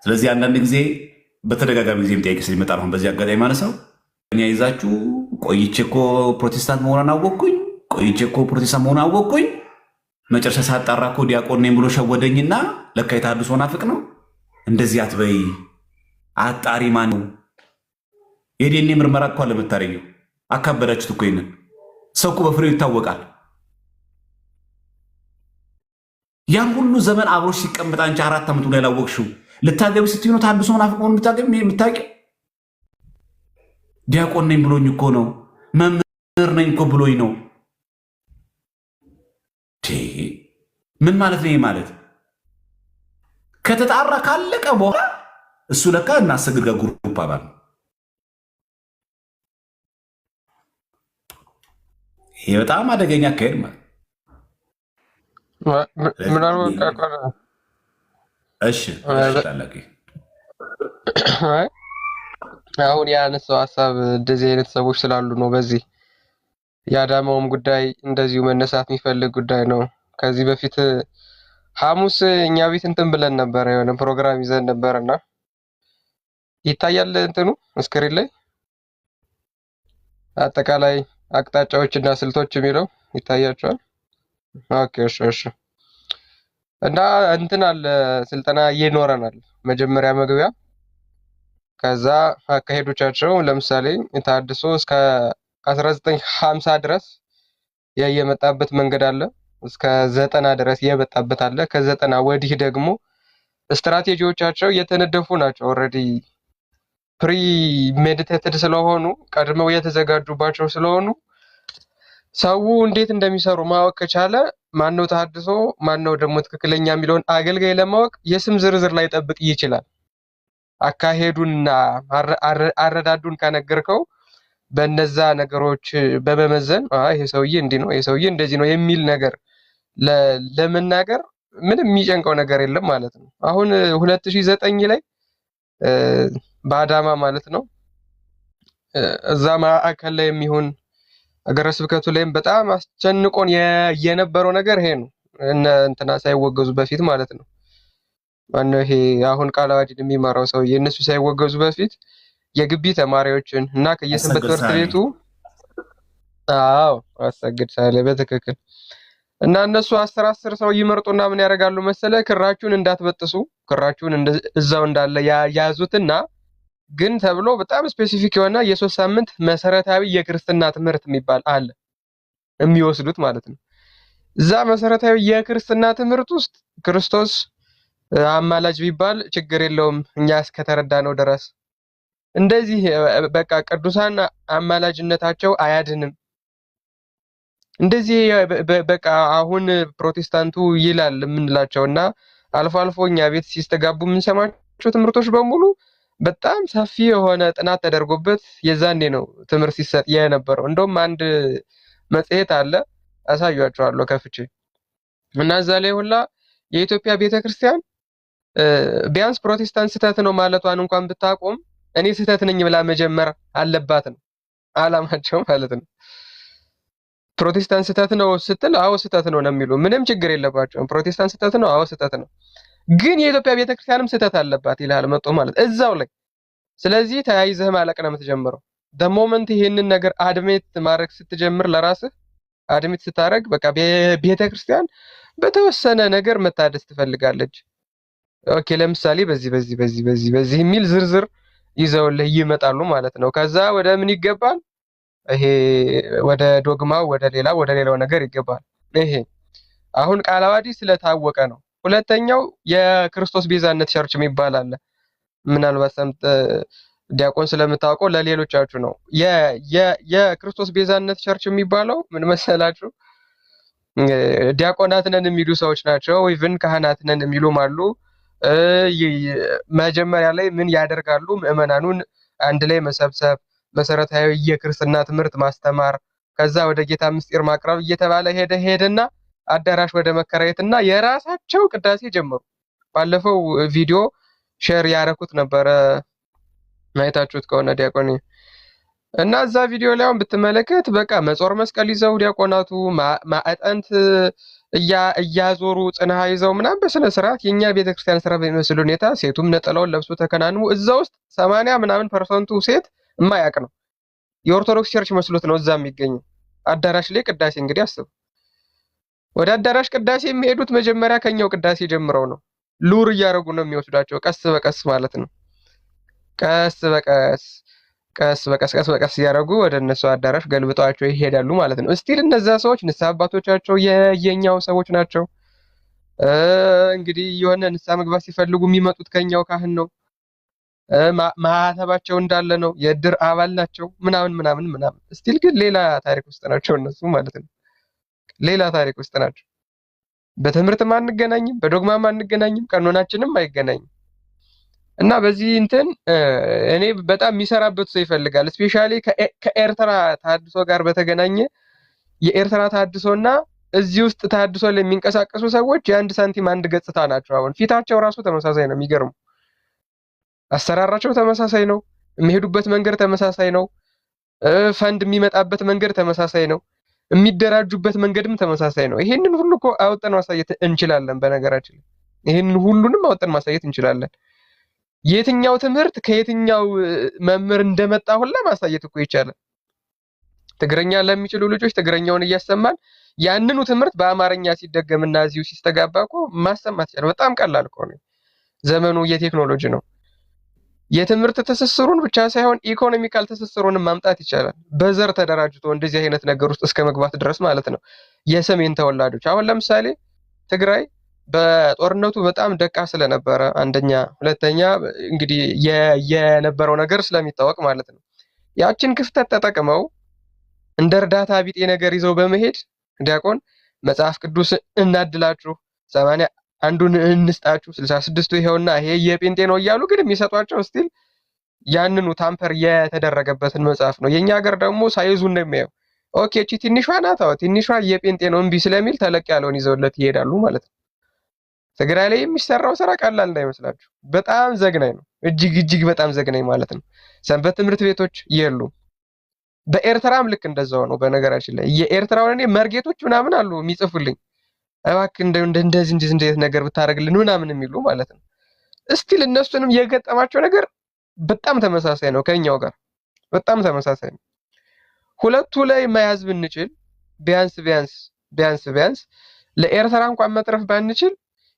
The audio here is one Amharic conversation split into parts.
ስለዚህ አንዳንድ ጊዜ በተደጋጋሚ ጊዜ ጥያቄ ስለሚመጣ ነው በዚህ አጋጣሚ ማነሳው እኛ ይዛችሁ ቆይቼ እኮ ፕሮቴስታንት መሆኗን አወቅኩኝ፣ ቆይቼ እኮ ፕሮቴስታንት መሆኗን አወቅኩኝ፣ መጨረሻ ሳጣራ እኮ ዲያቆን ነኝ ብሎ ሸወደኝና ለካ የተሐድሶ ናፍቅ ነው። እንደዚህ አትበይ። አጣሪ ማን ነው? የዲኤንኤ ምርመራ እኮ አለመታረጊው አካበዳችሁት እኮ ይንን ሰው እኮ በፍሬው ይታወቃል። ያን ሁሉ ዘመን አብሮሽ ሲቀመጥ አንቺ 4 ዓመቱ ላይ ላወቅሽው ልታገቢ ስትይ ነው ተሐድሶ ናፍቅ መሆኑን የምታውቂው። ዲያቆን ነኝ ብሎኝ እኮ ነው፣ መምህር ነኝ እኮ ብሎኝ ነው። ምን ማለት ነው? ማለት ከተጣራ ካለቀ በኋላ እሱ ለካ እናሰግድ ጋር ግሩፕ አባል ነው። ይሄ በጣም አደገኛ አካሄድ ማለት እሺ። አሁን ያነሳው ሀሳብ እንደዚህ አይነት ሰዎች ስላሉ ነው። በዚህ የአዳማውም ጉዳይ እንደዚሁ መነሳት የሚፈልግ ጉዳይ ነው። ከዚህ በፊት ሐሙስ እኛ ቤት እንትን ብለን ነበር፣ የሆነ ፕሮግራም ይዘን ነበርና ይታያል እንትኑ ስክሪን ላይ አጠቃላይ አቅጣጫዎች እና ስልቶች የሚለው ይታያቸዋል። ኦኬ እሺ እሺ። እና እንትን አለ ስልጠና ይኖረናል። መጀመሪያ መግቢያ፣ ከዛ አካሄዶቻቸው ለምሳሌ ተሐድሶ እስከ 1950 ድረስ የመጣበት መንገድ አለ። እስከ 90 ድረስ የመጣበት አለ። ከ90 ወዲህ ደግሞ ስትራቴጂዎቻቸው የተነደፉ ናቸው። ኦልሬዲ ፕሪ ሜዲቴትድ ስለሆኑ ቀድመው የተዘጋጁባቸው ስለሆኑ ሰው እንዴት እንደሚሰሩ ማወቅ ከቻለ ማነው ተሐድሶ ማነው ደግሞ ትክክለኛ የሚለውን አገልጋይ ለማወቅ የስም ዝርዝር ላይ ጠብቅ ይችላል። አካሄዱንና አረዳዱን ከነገርከው በእነዛ ነገሮች በመመዘን ይሄ ሰውዬ እንዲህ ነው፣ ይሄ ሰውዬ እንደዚህ ነው የሚል ነገር ለመናገር ምንም የሚጨንቀው ነገር የለም ማለት ነው። አሁን 2009 ላይ በአዳማ ማለት ነው እዛ ማዕከል ላይ የሚሆን ሀገረ ስብከቱ ላይም በጣም አስጨንቆን የነበረው ነገር ይሄ ነው። እንትና ሳይወገዙ በፊት ማለት ነው። ማነው ይሄ አሁን ቃለ ዓዋዲን የሚመራው ሰውዬ እነሱ ሳይወገዙ በፊት የግቢ ተማሪዎችን እና ከየሰንበት ትምህርት ቤቱ አሰግድ ሳለ በትክክል እና እነሱ 10 ሰው ይመርጡና ምን ያደርጋሉ መሰለ፣ ክራችሁን እንዳትበጥሱ፣ ክራችሁን እዛው እንዳለ ያዙትና ግን ተብሎ በጣም ስፔሲፊክ የሆነ የ3 ሳምንት መሰረታዊ የክርስትና ትምህርት የሚባል አለ የሚወስዱት ማለት ነው። እዛ መሰረታዊ የክርስትና ትምህርት ውስጥ ክርስቶስ አማላጅ ቢባል ችግር የለውም እኛ እስከተረዳ ነው ድረስ እንደዚህ በቃ ቅዱሳን አማላጅነታቸው አያድንም። እንደዚህ በቃ አሁን ፕሮቴስታንቱ ይላል የምንላቸውና አልፎ አልፎ እኛ ቤት ሲስተጋቡ የምንሰማቸው ትምህርቶች በሙሉ በጣም ሰፊ የሆነ ጥናት ተደርጎበት የዛኔ ነው ትምህርት ሲሰጥ የነበረው። እንደውም አንድ መጽሔት አለ አሳያችኋለሁ ከፍቼ እና እዛ ላይ ሁላ የኢትዮጵያ ቤተክርስቲያን ቢያንስ ፕሮቴስታንት ስህተት ነው ማለቷን እንኳን ብታቆም እኔ ስህተት ነኝ ብላ መጀመር አለባት ነው አላማቸው ማለት ነው። ፕሮቴስታንት ስህተት ነው ስትል አዎ ስህተት ነው የሚሉ ምንም ችግር የለባቸውም። ፕሮቴስታንት ስህተት ነው አዎ ስህተት ነው፣ ግን የኢትዮጵያ ቤተክርስቲያንም ስህተት አለባት ይላል መጥቶ ማለት እዛው ላይ። ስለዚህ ተያይዘህ ማለቅ ነው የምትጀምረው። ሞመንት ይሄንን ነገር አድሜት ማድረግ ስትጀምር ለራስህ አድሜት ስታደርግ በቃ ቤተክርስቲያን በተወሰነ ነገር መታደስ ትፈልጋለች። ኦኬ ለምሳሌ በዚህ የሚል ዝርዝር ይዘውልህ ይመጣሉ ማለት ነው። ከዛ ወደ ምን ይገባል? ይሄ ወደ ዶግማው ወደ ሌላው ነገር ይገባል። ይሄ አሁን ቃለ ዓዋዲ ስለታወቀ ነው። ሁለተኛው የክርስቶስ ቤዛነት ቸርች የሚባል አለ። ምናልባት ዲያቆን ስለምታውቀው ለሌሎቻችሁ ነው። የክርስቶስ ቤዛነት ቸርች የሚባለው ምን መሰላችሁ? ዲያቆናት ነን የሚሉ ሰዎች ናቸው። ኢቭን ካህናት ነን የሚሉም አሉ። መጀመሪያ ላይ ምን ያደርጋሉ? ምዕመናኑን አንድ ላይ መሰብሰብ፣ መሰረታዊ የክርስትና ትምህርት ማስተማር፣ ከዛ ወደ ጌታ ምስጢር ማቅረብ እየተባለ ሄደና አዳራሽ ወደ መከራየትና የራሳቸው ቅዳሴ ጀመሩ። ባለፈው ቪዲዮ ሼር ያረኩት ነበረ አይታችሁት ከሆነ ዲያቆን እና እዛ ቪዲዮ ላይ አሁን ብትመለከት በቃ መጾር መስቀል ይዘው ዲያቆናቱ ማዕጠንት እያዞሩ ጽንሐ ይዘው ምናምን በስነ ስርዓት የኛ ቤተክርስቲያን ስራ በሚመስል ሁኔታ ሴቱም ነጠላውን ለብሶ ተከናንሞ እዛ ውስጥ 80% ሴት የማያውቅ ነው። የኦርቶዶክስ ቸርች መስሎት ነው እዛ የሚገኘው። አዳራሽ ላይ ቅዳሴ እንግዲህ አስቡ። ወደ አዳራሽ ቅዳሴ የሚሄዱት መጀመሪያ ከኛው ቅዳሴ ጀምረው ነው። ሉር እያደረጉ ነው የሚወስዷቸው፣ ቀስ በቀስ ማለት ነው። ቀስ በቀስ እያደረጉ ወደ እነሱ አዳራሽ ገልብጠዋቸው ይሄዳሉ ማለት ነው። እስቲል እነዛ ሰዎች ንስሐ አባቶቻቸው የኛው ሰዎች ናቸው። እንግዲህ የሆነ ንስሐ መግባት ሲፈልጉ የሚመጡት ከኛው ካህን ነው። ማህተባቸው እንዳለ ነው። የእድር አባል ናቸው ምናምን። እስቲል ግን ሌላ ታሪክ ውስጥ ናቸው እነሱ ማለት ነው። ሌላ ታሪክ ውስጥ ናቸው። በትምህርትም አንገናኝም፣ በዶግማም አንገናኝም፣ ቀኖናችንም አይገናኝም። እና በዚህ እንትን እኔ በጣም የሚሰራበት ሰው ይፈልጋል። ስፔሻሊ ከኤርትራ ተሐድሶ ጋር በተገናኘ የኤርትራ ተሐድሶና እዚህ ውስጥ ተሐድሶ ላይ የሚንቀሳቀሱ ሰዎች የአንድ ሳንቲም አንድ ገጽታ ናቸው። አሁን ፊታቸው ራሱ ተመሳሳይ ነው። የሚገርሙ አሰራራቸው ተመሳሳይ ነው። የሚሄዱበት መንገድ ተመሳሳይ ነው። ፈንድ የሚመጣበት መንገድ ተመሳሳይ ነው። የሚደራጁበት መንገድም ተመሳሳይ ነው። ይሄንን ሁሉ እኮ አውጥተን ማሳየት እንችላለን። በነገራችን ላይ ይሄንን ሁሉንም አውጥተን ማሳየት እንችላለን። የትኛው ትምህርት ከየትኛው መምህር እንደመጣ ሁላ ማሳየት እኮ ይቻላል። ትግረኛ ለሚችሉ ልጆች ትግረኛውን እያሰማን ያንኑ ትምህርት በአማርኛ ሲደገምና እዚሁ ሲስተጋባ እኮ ማሰማት ይቻላል። በጣም ቀላል እኮ ነው። ዘመኑ የቴክኖሎጂ ነው። የትምህርት ትስስሩን ብቻ ሳይሆን ኢኮኖሚካል ትስስሩንም ማምጣት ይቻላል። በዘር ተደራጅቶ እንደዚህ አይነት ነገር ውስጥ እስከ መግባት ድረስ ማለት ነው። የሰሜን ተወላጆች አሁን ለምሳሌ ትግራይ በጦርነቱ በጣም ደቃ ስለነበረ አንደኛ፣ ሁለተኛ እንግዲህ የነበረው ነገር ስለሚታወቅ ማለት ነው። ያችን ክፍተት ተጠቅመው እንደ እርዳታ ቢጤ ነገር ይዘው በመሄድ ዲያቆን መጽሐፍ ቅዱስ እናድላችሁ 80 አንዱን እንስጣችሁ 66ቱ ይሄውና ይሄ የጴንጤ ነው እያሉ ግን የሚሰጧቸው ስቲል ያንኑ ታምፐር የተደረገበትን መጽሐፍ ነው። የኛ ሀገር ደግሞ ሳይዙን ነው የሚያየው። ኦኬ እቺ ትንሿ ናት፣ ትንሿ የጴንጤ ነው እምቢ ስለሚል ተለቅ ያለውን ይዘውለት ይሄዳሉ ማለት ነው። ትግራይ ላይ የሚሰራው ስራ ቀላል እንዳይመስላችሁ፣ በጣም ዘግናኝ ነው። እጅግ በጣም ዘግናኝ ማለት ነው። ሰንበት ትምህርት ቤቶች የሉም። በኤርትራም ልክ እንደዛው ነው። በነገራችን ላይ የኤርትራውን እኔ መርጌቶች ምናምን አሉ የሚጽፉልኝ እባክህ እንደዚህ ነገር ብታደርግልን ምናምን የሚሉ ማለት ነው። እስቲል እነሱንም የገጠማቸው ነገር በጣም ተመሳሳይ ነው ከኛው ጋር በጣም ተመሳሳይ ነው። ሁለቱ ላይ መያዝ ብንችል ቢያንስ ለኤርትራ እንኳን መትረፍ ባንችል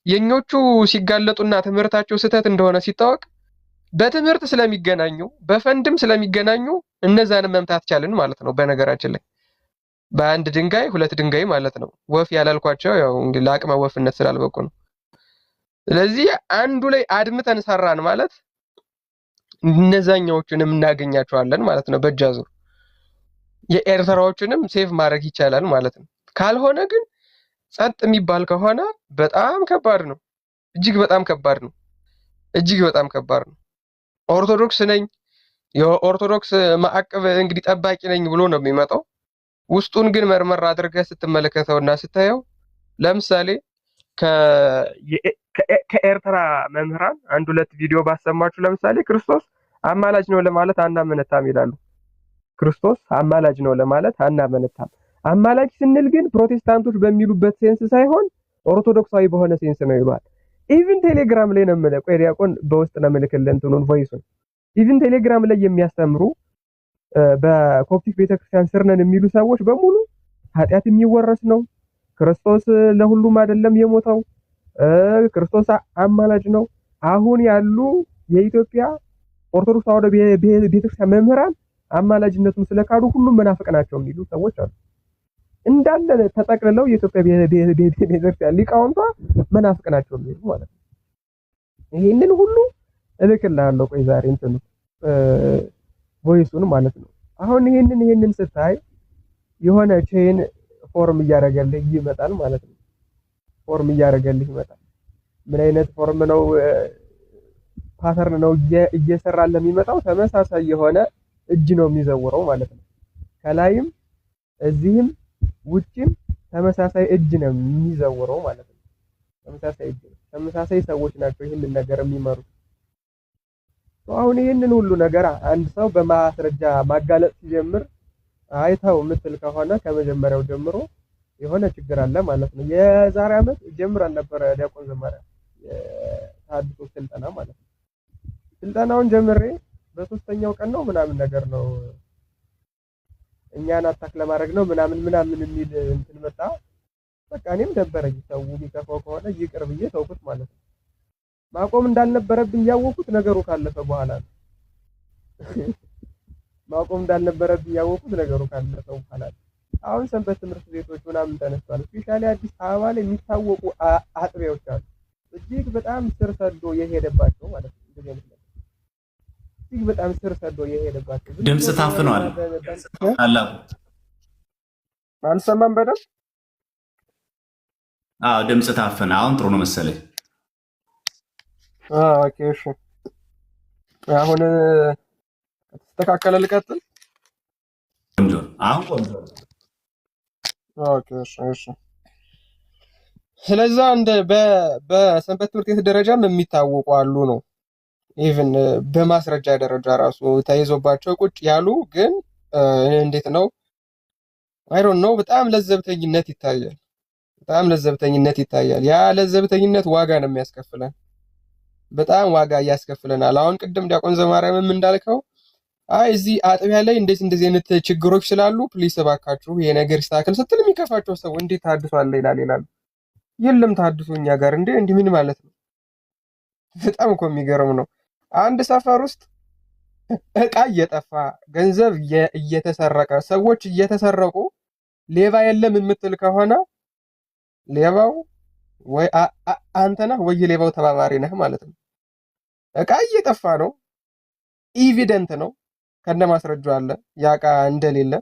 የኞቹ ሲጋለጡና ትምህርታቸው ስህተት እንደሆነ ሲታወቅ በትምህርት ስለሚገናኙ በፈንድም ስለሚገናኙ እነዛንም መምታት ቻልን ማለት ነው። በነገራችን ላይ በአንድ ድንጋይ ሁለት ድንጋይ ማለት ነው። ወፍ ያላልኳቸው ያው እንግዲህ ለአቅመ ወፍነት ስላልበቁ ነው። ስለዚህ አንዱ ላይ አድምተን ሰራን ማለት እነዛኛዎቹንም እናገኛቸዋለን ማለት ነው። በእጅ አዙር የኤርትራዎቹንም ሴቭ ማድረግ ይቻላል ማለት ነው። ካልሆነ ግን ጸጥ የሚባል ከሆነ በጣም ከባድ ነው። እጅግ በጣም ከባድ ነው። ኦርቶዶክስ ነኝ የኦርቶዶክስ ማዕቀብ እንግዲህ ጠባቂ ነኝ ብሎ ነው የሚመጣው። ውስጡን ግን መርመር አድርገህ ስትመለከተውና ስታየው ለምሳሌ ከኤርትራ መምህራን አንድ ሁለት ቪዲዮ ባሰማችሁ ለምሳሌ ክርስቶስ አማላጅ ነው ለማለት አናመነታም ይላሉ። ክርስቶስ አማላጅ ነው ለማለት አናመነታም። አማላጅ ስንል ግን ፕሮቴስታንቶች በሚሉበት ሴንስ ሳይሆን ኦርቶዶክሳዊ በሆነ ሴንስ ነው ይሏል። ኢቭን ቴሌግራም ላይ ነው የምልህ። ቆይ ዲያቆን በውስጥ ነው የምልክልህ እንትኑን ቮይሱን። ኢቭን ቴሌግራም ላይ የሚያስተምሩ በኮፕቲክ ቤተክርስቲያን ስር ነን የሚሉ ሰዎች በሙሉ ኃጢአት የሚወረስ ነው፣ ክርስቶስ ለሁሉም አይደለም የሞተው፣ ክርስቶስ አማላጅ ነው። አሁን ያሉ የኢትዮጵያ ኦርቶዶክስ ተዋሕዶ ቤተክርስቲያን መምህራን አማላጅነቱን ስለካዱ ሁሉም መናፍቅ ናቸው የሚሉ ሰዎች አሉ። እንዳለ ተጠቅልለው የኢትዮጵያ ቤተክርስቲያን ሊቃውንቷ መናፍቅ ናቸው የሚሉ ማለት ነው። ይሄንን ሁሉ እልክልሃለሁ። ቆይ ዛሬ እንትኑ ቮይሱን ማለት ነው። አሁን ይሄንን ስታይ የሆነ ቼን ፎርም እያደረገልህ ይመጣል ማለት ነው። ፎርም እያደረገልህ ይመጣል። ምን አይነት ፎርም ነው? ፓተርን ነው እየሰራ ለሚመጣው ተመሳሳይ የሆነ እጅ ነው የሚዘውረው ማለት ነው። ከላይም እዚህም ውጭም ተመሳሳይ እጅ ነው የሚዘውረው ማለት ነው። ተመሳሳይ እጅ ነው። ተመሳሳይ ሰዎች ናቸው ይህንን ነገር የሚመሩት። አሁን ይህንን ሁሉ ነገር አንድ ሰው በማስረጃ ማጋለጥ ሲጀምር አይተው ምትል ከሆነ ከመጀመሪያው ጀምሮ የሆነ ችግር አለ ማለት ነው። የዛሬ ዓመት ጀምረን ነበረ ዲያቆን ዘማሪያ የታድሶ ስልጠና ማለት ነው። ስልጠናውን ጀምሬ በሶስተኛው ቀን ነው ምናምን ነገር ነው እኛን አታክ ለማድረግ ነው ምናምን የሚል እንትን መጣ። በቃ እኔም ደበረኝ። ሰው ቢከፋው ከሆነ ይቅር ብዬ ተውኩት ማለት ነው። ማቆም እንዳልነበረብኝ ያወኩት ነገሩ ካለፈ በኋላ ነው። ማቆም እንዳልነበረብኝ ያወኩት ነገሩ ካለፈ በኋላ ነው። አሁን ሰንበት ትምህርት ቤቶች ምናምን ተነስተዋል። ስፔሻሊ አዲስ አበባ ላይ የሚታወቁ አጥቢያዎች አሉ። እጅግ በጣም ስር ሰዶ የሄደባቸው ማለት ነው። እንደዚህ አይነት እጅግ በጣም ስር ሰዶ የሄደባቸው ድምጽ ታፍነዋል። አላቁ አልሰማም በደንብ። አዎ ድምጽ ታፈነ። አሁን ጥሩ ነው መሰለኝ። ኦኬ እሺ። አሁን ተስተካከለ። ልቀጥል። ቆንጆ። አሁን ቆንጆ። ኦኬ እሺ እሺ። ስለዛ እንደ በሰንበት ትምህርት ቤት ደረጃም የሚታወቁ አሉ ነው። ኢቭን በማስረጃ ደረጃ ራሱ ተይዞባቸው ቁጭ ያሉ ግን እንዴት ነው አይ ዶንት ኖ በጣም ለዘብተኝነት ይታያል። በጣም ለዘብተኝነት ይታያል። ያ ለዘብተኝነት ዋጋ ነው የሚያስከፍለን። በጣም ዋጋ እያስከፍለናል። አሁን ቅድም ዲያቆን ዘማርያምም እንዳልከው አይ እዚህ አጥቢያ ላይ እንደዚህ አይነት ችግሮች ስላሉ ፕሊስ እባካችሁ ይሄ ነገር ይስተካከል ስትል የሚከፋቸው ሰው እንዴት ታድሶ አለ ይላሉ። የለም ታድሶ እኛ ጋር እንዲህ ምን ማለት ነው? በጣም እኮ የሚገርም ነው። አንድ ሰፈር ውስጥ እቃ እየጠፋ ገንዘብ እየተሰረቀ ሰዎች እየተሰረቁ ሌባ የለም የምትል ከሆነ ሌባው ወይ አንተ ነህ ወይ ሌባው ተባባሪ ነህ ማለት ነው። እቃ እየጠፋ ነው፣ ኤቪደንት ነው፣ ከነ ማስረጃው አለ። ያ እቃ እንደሌለ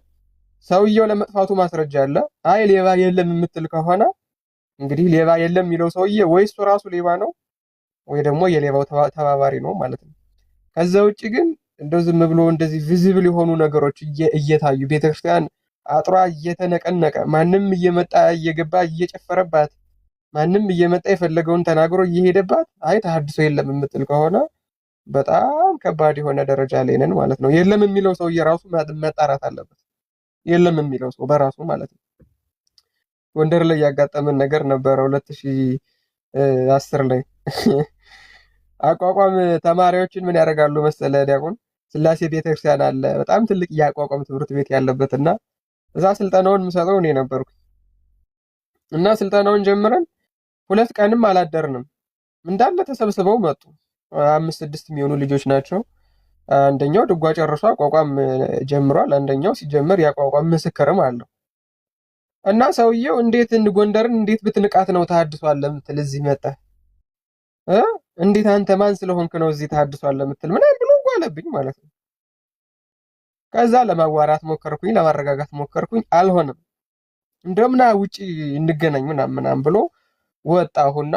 ሰውየው ለመጥፋቱ ማስረጃ አለ። አይ ሌባ የለም የምትል ከሆነ እንግዲህ ሌባ የለም የሚለው ሰውዬ ወይ እሱ ራሱ ሌባ ነው ወይ ደግሞ የሌባው ተባባሪ ነው ማለት ነው። ከዛ ውጪ ግን እንደው ዝም ብሎ እንደዚህ ቪዚብል የሆኑ ነገሮች እየታዩ ቤተክርስቲያን አጥሯ እየተነቀነቀ ማንም እየመጣ እየገባ እየጨፈረባት ማንም እየመጣ የፈለገውን ተናግሮ እየሄደባት አይ ተሐድሶ የለም የምትል ከሆነ በጣም ከባድ የሆነ ደረጃ ላይ ነን ማለት ነው። የለም የሚለው ሰው የራሱ መጣራት አለበት። የለም የሚለው ሰው በራሱ ማለት ነው። ጎንደር ላይ ያጋጠመን ነገር ነበረ 2010 ላይ አቋቋም ተማሪዎችን ምን ያደርጋሉ መሰለ ዲያቆን ስላሴ ቤተክርስቲያን አለ በጣም ትልቅ የአቋቋም ትምህርት ቤት ያለበትና እዛ ስልጠናውን የምሰጠው እኔ ነበርኩ እና ስልጠናውን ጀምረን 2 ቀንም አላደርንም። እንዳለ ተሰብስበው መጡ። 5-6 የሚሆኑ ልጆች ናቸው። አንደኛው ድጓ ጨርሶ አቋቋም ጀምሯል። አንደኛው ሲጀምር ያቋቋም ምስክርም አለው። እና ሰውየው እንዴት ጎንደርን እንዴት ብትንቃት ነው ተሐድሷል ለምትል እዚህ መጣ እንዴት አንተ ማን ስለሆንክ ነው እዚህ ተሐድሷል ለምትል ምናምን ብሎ ጓለብኝ ማለት ነው። ከዛ ለማዋራት ሞከርኩኝ፣ ለማረጋጋት ሞከርኩኝ። አልሆነም። እንደውም ና ውጪ እንገናኝ ምናምን ብሎ ወጣሁና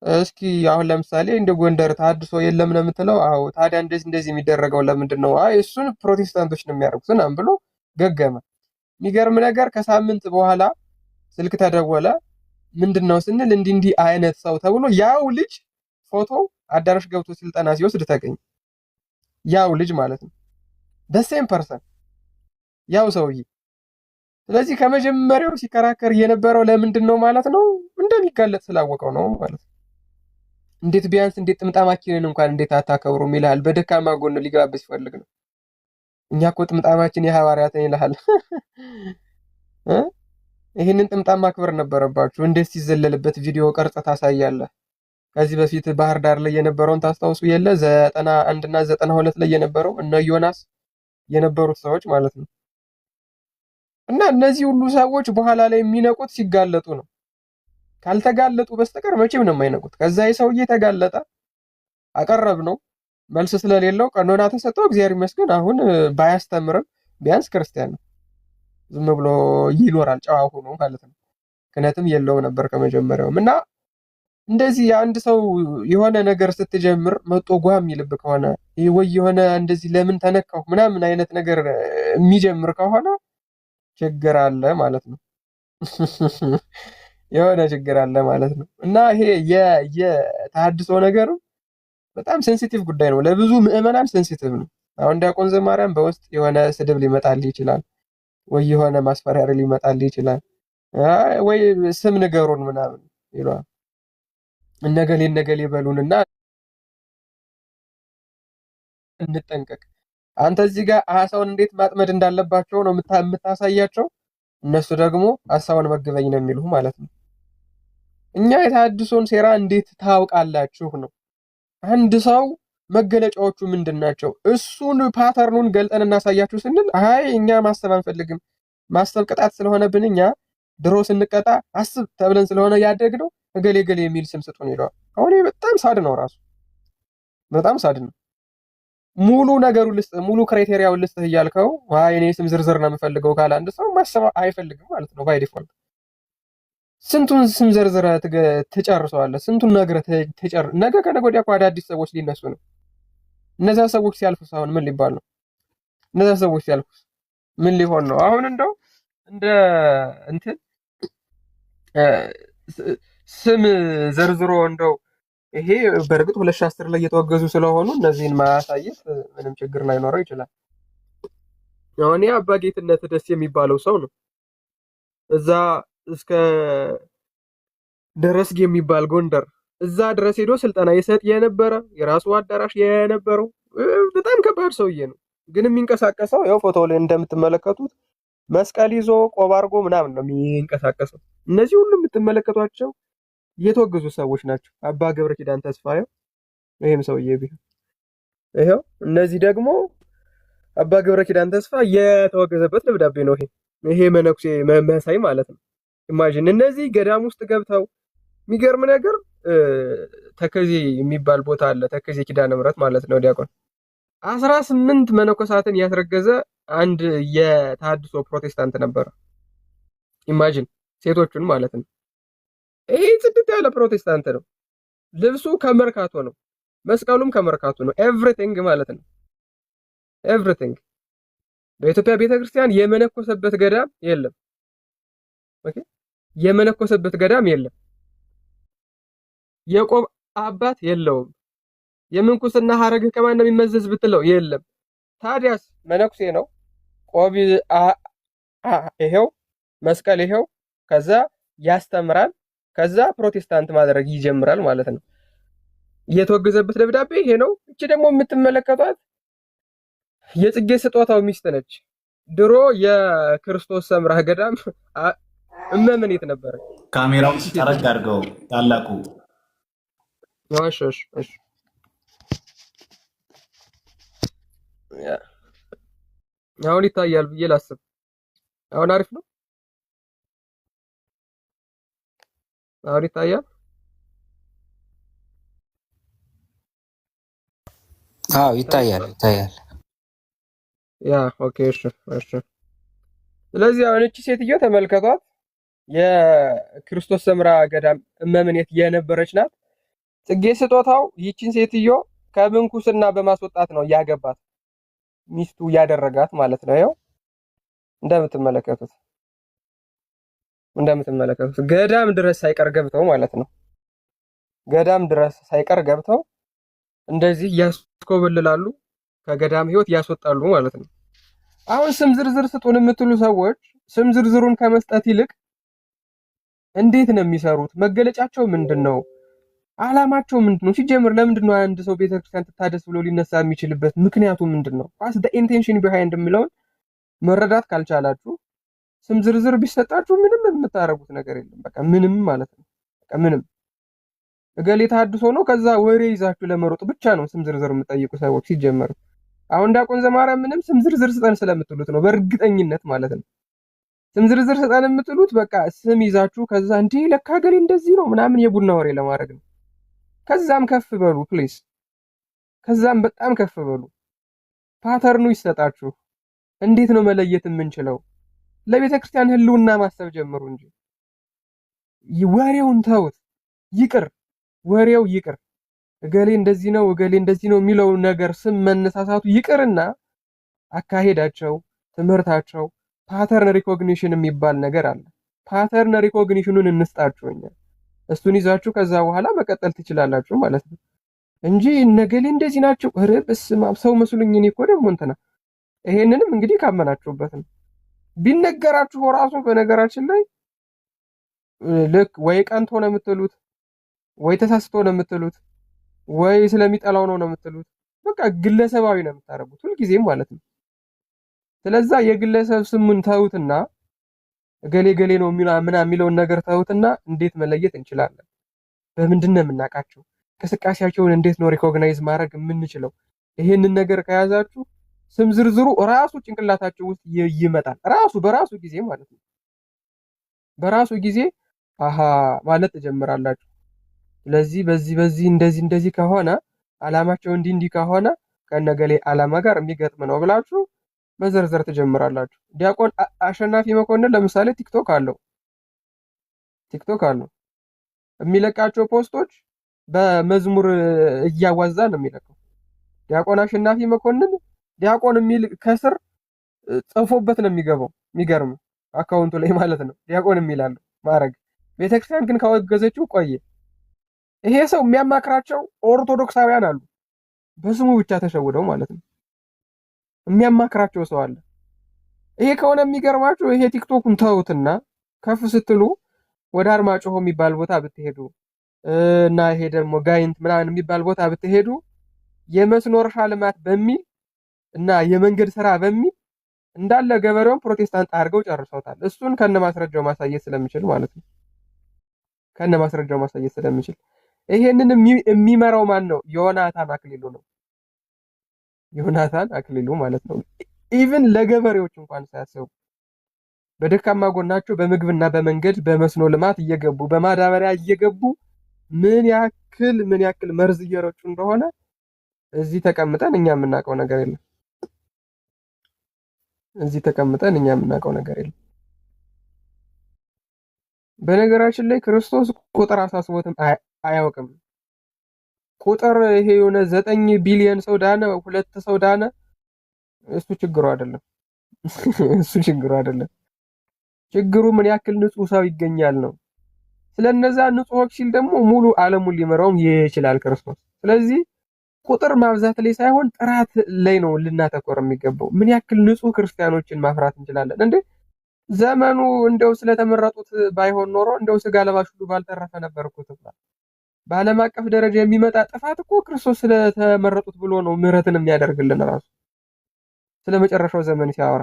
እስኪ አሁን ለምሳሌ እንደ ጎንደር ተሐድሶ የለም ነው የምትለው? አዎ። ታዲያ እንደዚህ የሚደረገው ለምንድን ነው? አይ እሱን ፕሮቴስታንቶች ነው የሚያደርጉት ምናምን ብሎ ገገመ። የሚገርም ነገር ከሳምንት በኋላ ስልክ ተደወለ። ምንድነው ስንል እንዲህ አይነት ሰው ተብሎ ያው ልጅ ፎቶ አዳራሽ ገብቶ ስልጠና ሲወስድ ተገኘ። ያው ልጅ ማለት ነው። በሴም ፐርሰን ያው ሰውዬ። ስለዚህ ከመጀመሪያው ሲከራከር የነበረው ለምንድን ነው ማለት ነው? እንደሚጋለጥ ስላወቀው ነው ማለት ነው። እንዴት ቢያንስ እንዴት ጥምጣማችንን እንኳን እንዴት አታከብሩም ይልሃል። በደካማ ጎን ሊጋብዝ ይፈልግ ነው። እኛ እኮ ጥምጣማችን የሐዋርያትን ይልሃል። ይህንን ጥምጣም ማክበር ነበረባችሁ። እንዴት ሲዘለልበት ቪዲዮ ቀርጸ ታሳያለህ። ከዚህ በፊት ባህር ዳር ላይ የነበረውን ታስታውሱ የለ 91 እና 92 ላይ የነበረው እነ ዮናስ የነበሩት ሰዎች ማለት ነው። እና እነዚህ ሁሉ ሰዎች በኋላ ላይ የሚነቁት ሲጋለጡ ነው። ካልተጋለጡ በስተቀር መቼም ነው የማይነቁት። ከዛ የሰውዬ ተጋለጠ፣ አቀረብ ነው መልስ ስለሌለው ቀኖና ተሰጠው። እግዚአብሔር ይመስገን አሁን ባያስተምርም ቢያንስ ክርስቲያን ነው። ዝም ብሎ ይኖራል ጨዋ ሆኖ ማለት ነው። ክህነትም የለው ነበር ከመጀመሪያውም። እና እንደዚህ አንድ ሰው የሆነ ነገር ስትጀምር መጦ ጓ የሚልብ ከሆነ ወይ የሆነ እንደዚህ ለምን ተነካሁ ምናምን አይነት ነገር የሚጀምር ከሆነ ችግር አለ ማለት ነው። የሆነ ችግር አለ ማለት ነው። እና ይሄ የተሐድሶ ነገር በጣም ሴንሲቲቭ ጉዳይ ነው። ለብዙ ምዕመናን ሴንሲቲቭ ነው። አሁን ዲያቆን ዘማርያም በውስጥ የሆነ ስድብ ሊመጣልህ ይችላል፣ ወይ የሆነ ማስፈራሪያ ሊመጣልህ ይችላል። ወይ ስም ንገሩን ምናምን ይሏል። እነገሌ በሉንና እንጠንቀቅ። አንተ እዚህ ጋር አሳውን እንዴት ማጥመድ እንዳለባቸው ነው የምታሳያቸው። እነሱ ደግሞ አሳውን መግበኝ ነው የሚሉህ ማለት ነው። እኛ የተሐድሶን ሴራ እንዴት ታውቃላችሁ ነው። አንድ ሰው መገለጫዎቹ ምንድን ናቸው? እሱን ፓተርኑን ገልጠን እናሳያችሁ ስንል አይ እኛ ማሰብ አንፈልግም፣ ማሰብ ቅጣት ስለሆነብን እኛ ድሮ ስንቀጣ አስብ ተብለን ስለሆነ ያደግነው እገሌ ገሌ የሚል ስም ስጡን ይለዋል። አሁን በጣም ሳድ ነው፣ ራሱ በጣም ሳድ ነው። ሙሉ ነገሩን ልስጥህ፣ ሙሉ ክራይቴሪያውን ልስጥህ እያልከው አይ እኔ ስም ዝርዝር ነው የምፈልገው ካለ አንድ ሰው ማሰብ አይፈልግም ማለት ነው ባይ ዲፎልት። ስንቱን ስም ዘርዝረህ ትጨርሰዋለህ? ስንቱን ነግረህ ነገ ከነገ ወዲያ እኮ አዳዲስ ሰዎች ሊነሱ ነው። እነዛ ሰዎች ሲያልፉስ አሁን ምን ሊባል ነው? እነዛ ሰዎች ሲያልፉስ ምን ሊሆን ነው? አሁን እንደው እንደ እንትን ስም ዘርዝሮ እንደው ይሄ በእርግጥ 2010 ላይ የተወገዙ ስለሆኑ እነዚህን ማሳየት ምንም ችግር ላይኖረው ይችላል። አሁን አባ ጌትነት ደስ የሚባለው ሰው ነው። እዛ እስከ ደረስጌ የሚባል ጎንደር እዛ ድረስ ሄዶ ስልጠና ይሰጥ የነበረ የራሱ አዳራሽ የነበረው በጣም ከባድ ሰውዬ ነው። ግን የሚንቀሳቀሰው ያው ፎቶ ላይ እንደምትመለከቱት መስቀል ይዞ ቆብ አድርጎ ምናምን ነው የሚንቀሳቀሰው። እነዚህ ሁሉ የምትመለከቷቸው የተወገዙ ሰዎች ናቸው። አባ ገብረ ኪዳን ተስፋዬው ይሄም ሰውዬ ቢሆን ይሄው፣ እነዚህ ደግሞ አባ ገብረ ኪዳን ተስፋ የተወገዘበት ደብዳቤ ነው። ይሄ መነኩሴ መሳይ ማለት ነው። ኢማጂን እነዚህ ገዳም ውስጥ ገብተው የሚገርም ነገር ተከዜ የሚባል ቦታ አለ። ተከዜ ኪዳነ ምሕረት ማለት ነው። ዲያቆን 18 መነኮሳትን ያስረገዘ አንድ የተሐድሶ ፕሮቴስታንት ነበረ። ኢማጂን ሴቶቹን ማለት ነው። ይሄ ጽድት ያለ ፕሮቴስታንት ነው። ልብሱ ከመርካቶ ነው፣ መስቀሉም ከመርካቶ ነው። ኤቭሪቲንግ ማለት ነው። ኤቭሪቲንግ። በኢትዮጵያ ቤተክርስቲያን የመነኮሰበት ገዳም የለም። ኦኬ፣ የመነኮሰበት ገዳም የለም። የቆብ አባት የለውም። የምንኩስና ሐረግህ ከማን ነው የሚመዘዝ ብትለው የለም። ታዲያስ መነኩሴ ነው። ቆብ ይሄው፣ መስቀል ይሄው፣ ከዛ ያስተምራል፣ ከዛ ፕሮቴስታንት ማድረግ ይጀምራል ማለት ነው። የተወገዘበት ደብዳቤ ይሄ ነው። እቺ ደግሞ የምትመለከቷት የጽጌ ስጦታው ሚስት ነች። ድሮ የክርስቶስ ሰምራ ገዳም እመምኔት ነበረ። ካሜራውን ጠረግ አድርገው ታላቁ እሺ አሁን ይታያል ብዬ ላስብ። አሁን አሪፍ ነው። አሁን ይታያል። አዎ ይታያል። ያ ኦኬ። እሺ። ስለዚህ አሁን እቺ ሴትዮ ተመልከቷት፣ የክርስቶስ ሰምራ ገዳም እመምኔት የነበረች ናት። ጽጌ ስጦታው ይቺን ሴትዮ ከምንኩስና በማስወጣት ነው ያገባት፣ ሚስቱ ያደረጋት ማለት ነው። ይኸው እንደምትመለከቱት ገዳም ድረስ ሳይቀር ገብተው ማለት ነው። ገዳም ድረስ ሳይቀር ገብተው እንደዚህ ያስኮበልላሉ፣ ከገዳም ህይወት ያስወጣሉ ማለት ነው። አሁን ስም ዝርዝር ስጡን የምትሉ ሰዎች ስም ዝርዝሩን ከመስጠት ይልቅ እንዴት ነው የሚሰሩት? መገለጫቸው ምንድነው? አላማቸው ምንድነው? ሲጀምር ለምንድን ነው አንድ ሰው ቤተክርስቲያን ትታደስ ብሎ ሊነሳ የሚችልበት ምክንያቱ ምንድነው? ዋትስ ዘ ኢንቴንሽን ቢሃይንድ የሚለውን መረዳት ካልቻላችሁ ስም ዝርዝር ቢሰጣችሁ ምንም የምታረጉት ነገር የለም። በቃ ምንም ማለት ነው። በቃ ምንም እገሌ ተሐድሶ ነው ከዛ ወሬ ይዛችሁ ለመሮጥ ብቻ ነው ስም ዝርዝር የምጠይቁ ሰዎች ሲጀመር። አሁን ዲያቆን ዘማርያም ምንም ስም ዝርዝር ስጠን ስለምትሉት ነው፣ በእርግጠኝነት ማለት ነው። ስም ዝርዝር ስጠን የምትሉት በቃ ስም ይዛችሁ ከዛ እንዴ ለካ እገሌ እንደዚህ ነው ምናምን የቡና ወሬ ለማድረግ ነው። ከዛም ከፍ በሉ ፕሊስ፣ ከዛም በጣም ከፍ በሉ። ፓተርኑ ይሰጣችሁ። እንዴት ነው መለየት የምንችለው? ለቤተ ክርስቲያን ህልውና ማሰብ ጀምሩ እንጂ ወሬውን ተውት። ይቅር፣ ወሬው ይቅር። እገሌ እንደዚህ ነው እገሌ እንደዚህ ነው የሚለው ነገር ስም መነሳሳቱ ይቅርና አካሄዳቸው፣ ትምህርታቸው ፓተርን ሪኮግኒሽን የሚባል ነገር አለ። ፓተርን ሪኮግኒሽኑን እንስጣችሁኛ። እሱን ይዛችሁ ከዛ በኋላ መቀጠል ትችላላችሁ ማለት ነው እንጂ እነገሌ እንደዚህ ናቸው ኧረ በስመ አብ ሰው መስሉኝ እኔ እኮ ደግሞ እንትና። ይሄንንም እንግዲህ ካመናችሁበት ነው ቢነገራችሁ ራሱ። በነገራችን ላይ ልክ ወይ ቀንቶ ነው የምትሉት፣ ወይ ተሳስቶ ነው የምትሉት፣ ወይ ስለሚጠላው ነው የምትሉት። በቃ ግለሰባዊ ነው የምታደርጉት ሁልጊዜም ማለት ነው። ስለዛ የግለሰብ ስሙን ተውትና እገሌ ገሌ ነው ምናምን የሚለውን ነገር ተውትና እንዴት መለየት እንችላለን? በምንድን ነው የምናውቃቸው? እንቅስቃሴያቸውን እንዴት ነው ሪኮግናይዝ ማድረግ የምንችለው? ይሄንን ነገር ከያዛችሁ ስም ዝርዝሩ ራሱ ጭንቅላታችሁ ውስጥ ይመጣል። ራሱ በራሱ ጊዜ ማለት ነው። በራሱ ጊዜ አሃ ማለት ትጀምራላችሁ። ስለዚህ በዚህ እንደዚህ ከሆነ አላማቸው እንዲህ ከሆነ ከነገሌ አላማ ጋር የሚገጥም ነው ብላችሁ መዘርዘር ትጀምራላችሁ። ዲያቆን አሸናፊ መኮንን ለምሳሌ ቲክቶክ አለው። የሚለቃቸው ፖስቶች በመዝሙር እያዋዛ ነው የሚለቀው። ዲያቆን አሸናፊ መኮንን ዲያቆን የሚል ከስር ጽፎበት ነው የሚገባው። የሚገርም አካውንቱ ላይ ማለት ነው ዲያቆን የሚላለው ማረግ። ቤተክርስቲያን ግን ካወገዘችው ቆየ። ይሄ ሰው የሚያማክራቸው ኦርቶዶክሳውያን አሉ፣ በስሙ ብቻ ተሸውደው ማለት ነው። የሚያማክራቸው ሰው አለ። ይሄ ከሆነ የሚገርማችሁ ይሄ ቲክቶኩን ተውትና ከፍ ስትሉ ወደ አርማጭሆ የሚባል ቦታ ብትሄዱ እና ይሄ ደግሞ ጋይንት ምናምን የሚባል ቦታ ብትሄዱ የመስኖ እርሻ ልማት በሚል እና የመንገድ ስራ በሚል እንዳለ ገበሬውን ፕሮቴስታንት አድርገው ጨርሰውታል። እሱን ከነማስረጃው ማሳየት ስለሚችል ማለት ነው። ከነማስረጃው ማሳየት ስለሚችል ይሄንን የሚመራው ማን ነው? ዮናታን አክሊሉ ነው። ዮናታን አክሊሉ ማለት ነው። ኢቭን ለገበሬዎች እንኳን ሳያስቡ በደካማ ጎናቸው በምግብና በመንገድ በመስኖ ልማት እየገቡ በማዳበሪያ እየገቡ ምን ያክል መርዝ እየረጩ እንደሆነ እዚህ ተቀምጠን እኛ የምናውቀው ነገር የለም። በነገራችን ላይ ክርስቶስ ቁጥር አሳስቦትም አያውቅም። ቁጥር ይሄ የሆነ 9 ቢሊዮን ሰው ዳነ፣ 2 ሰው ዳነ፣ እሱ ችግሩ አይደለም። ችግሩ ምን ያክል ንጹህ ሰው ይገኛል ነው። ስለነዛ ንጹሆች ሲል ደግሞ ሙሉ ዓለሙን ሊመራውም ይችላል ክርስቶስ። ስለዚህ ቁጥር ማብዛት ላይ ሳይሆን ጥራት ላይ ነው ልናተኮር የሚገባው። ምን ያክል ንጹህ ክርስቲያኖችን ማፍራት እንችላለን እንዴ? ዘመኑ እንደው ስለተመረጡት ባይሆን ኖሮ እንደው ስጋ ለባሽ ሁሉ ባልተረፈ ነበር እኮ ተብሏል። በዓለም አቀፍ ደረጃ የሚመጣ ጥፋት እኮ ክርስቶስ ስለተመረጡት ብሎ ነው ምህረትን የሚያደርግልን ራሱ ስለመጨረሻው ዘመን ሲያወራ።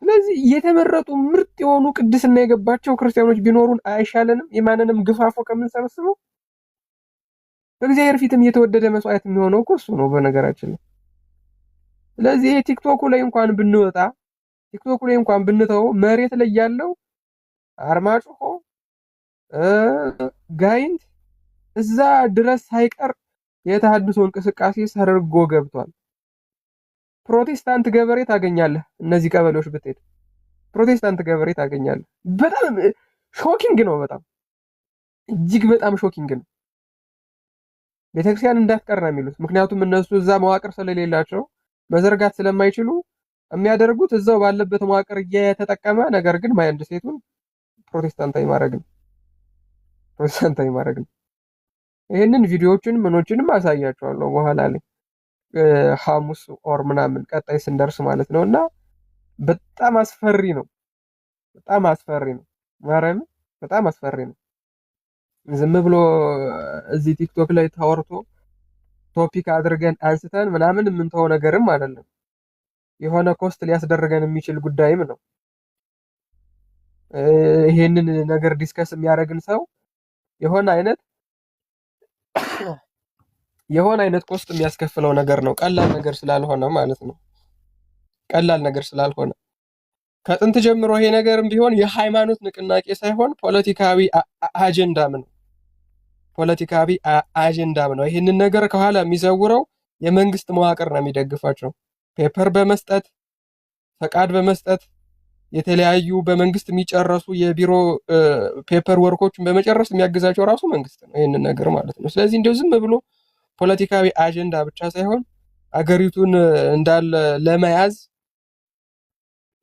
ስለዚህ የተመረጡ ምርጥ የሆኑ ቅድስና የገባቸው ክርስቲያኖች ቢኖሩን አይሻለንም? የማንንም ግፋፎ ከምንሰበስበው በእግዚአብሔር ፊትም የተወደደ መስዋዕት የሚሆነው እኮ እሱ ነው በነገራችን ላይ። ስለዚህ ቲክቶኩ ላይ እንኳን ብንተው መሬት ላይ ያለው አርማጭሆ ጋይንት እዛ ድረስ ሳይቀር የተሐድሶ እንቅስቃሴ ሰርጎ ገብቷል። ፕሮቴስታንት ገበሬ ታገኛለህ። እነዚህ ቀበሌዎች ብትሄድ ፕሮቴስታንት ገበሬ ታገኛለህ። በጣም ሾኪንግ ነው። በጣም እጅግ በጣም ሾኪንግ ነው። ቤተክርስቲያን እንዳትቀር ነው የሚሉት። ምክንያቱም እነሱ እዛ መዋቅር ስለሌላቸው መዘርጋት ስለማይችሉ የሚያደርጉት እዛው ባለበት መዋቅር እየተጠቀመ ነገር ግን ማይንድ ሴቱን ፕሮቴስታንታዊ ማድረግ ነው። ይህንን ቪዲዮዎችን ምኖችንም አሳያቸዋለሁ በኋላ ላይ ሐሙስ ኦር ምናምን ቀጣይ ስንደርስ ማለት ነው። እና በጣም አስፈሪ ነው። ማርያም በጣም አስፈሪ ነው። ዝም ብሎ እዚህ ቲክቶክ ላይ ተወርቶ ቶፒክ አድርገን አንስተን ምናምን የምንተው ነገርም አይደለም። የሆነ ኮስት ሊያስደርገን የሚችል ጉዳይም ነው። ይሄንን ነገር ዲስከስ የሚያደርግን ሰው የሆነ አይነት ኮስት የሚያስከፍለው ነገር ነው። ቀላል ነገር ስላልሆነ ማለት ነው። ከጥንት ጀምሮ ይሄ ነገርም ቢሆን የሃይማኖት ንቅናቄ ሳይሆን ፖለቲካዊ አጀንዳም ነው። ይህንን ነገር ከኋላ የሚዘውረው የመንግስት መዋቅር ነው የሚደግፋቸው። ፔፐር በመስጠት ፈቃድ በመስጠት የተለያዩ በመንግስት የሚጨረሱ የቢሮ ፔፐር ወርኮችን በመጨረስ የሚያግዛቸው ራሱ መንግስት ነው። ይህንን ነገር ማለት ነው። ስለዚህ እንደው ዝም ብሎ ፖለቲካዊ አጀንዳ ብቻ ሳይሆን አገሪቱን እንዳለ ለመያዝ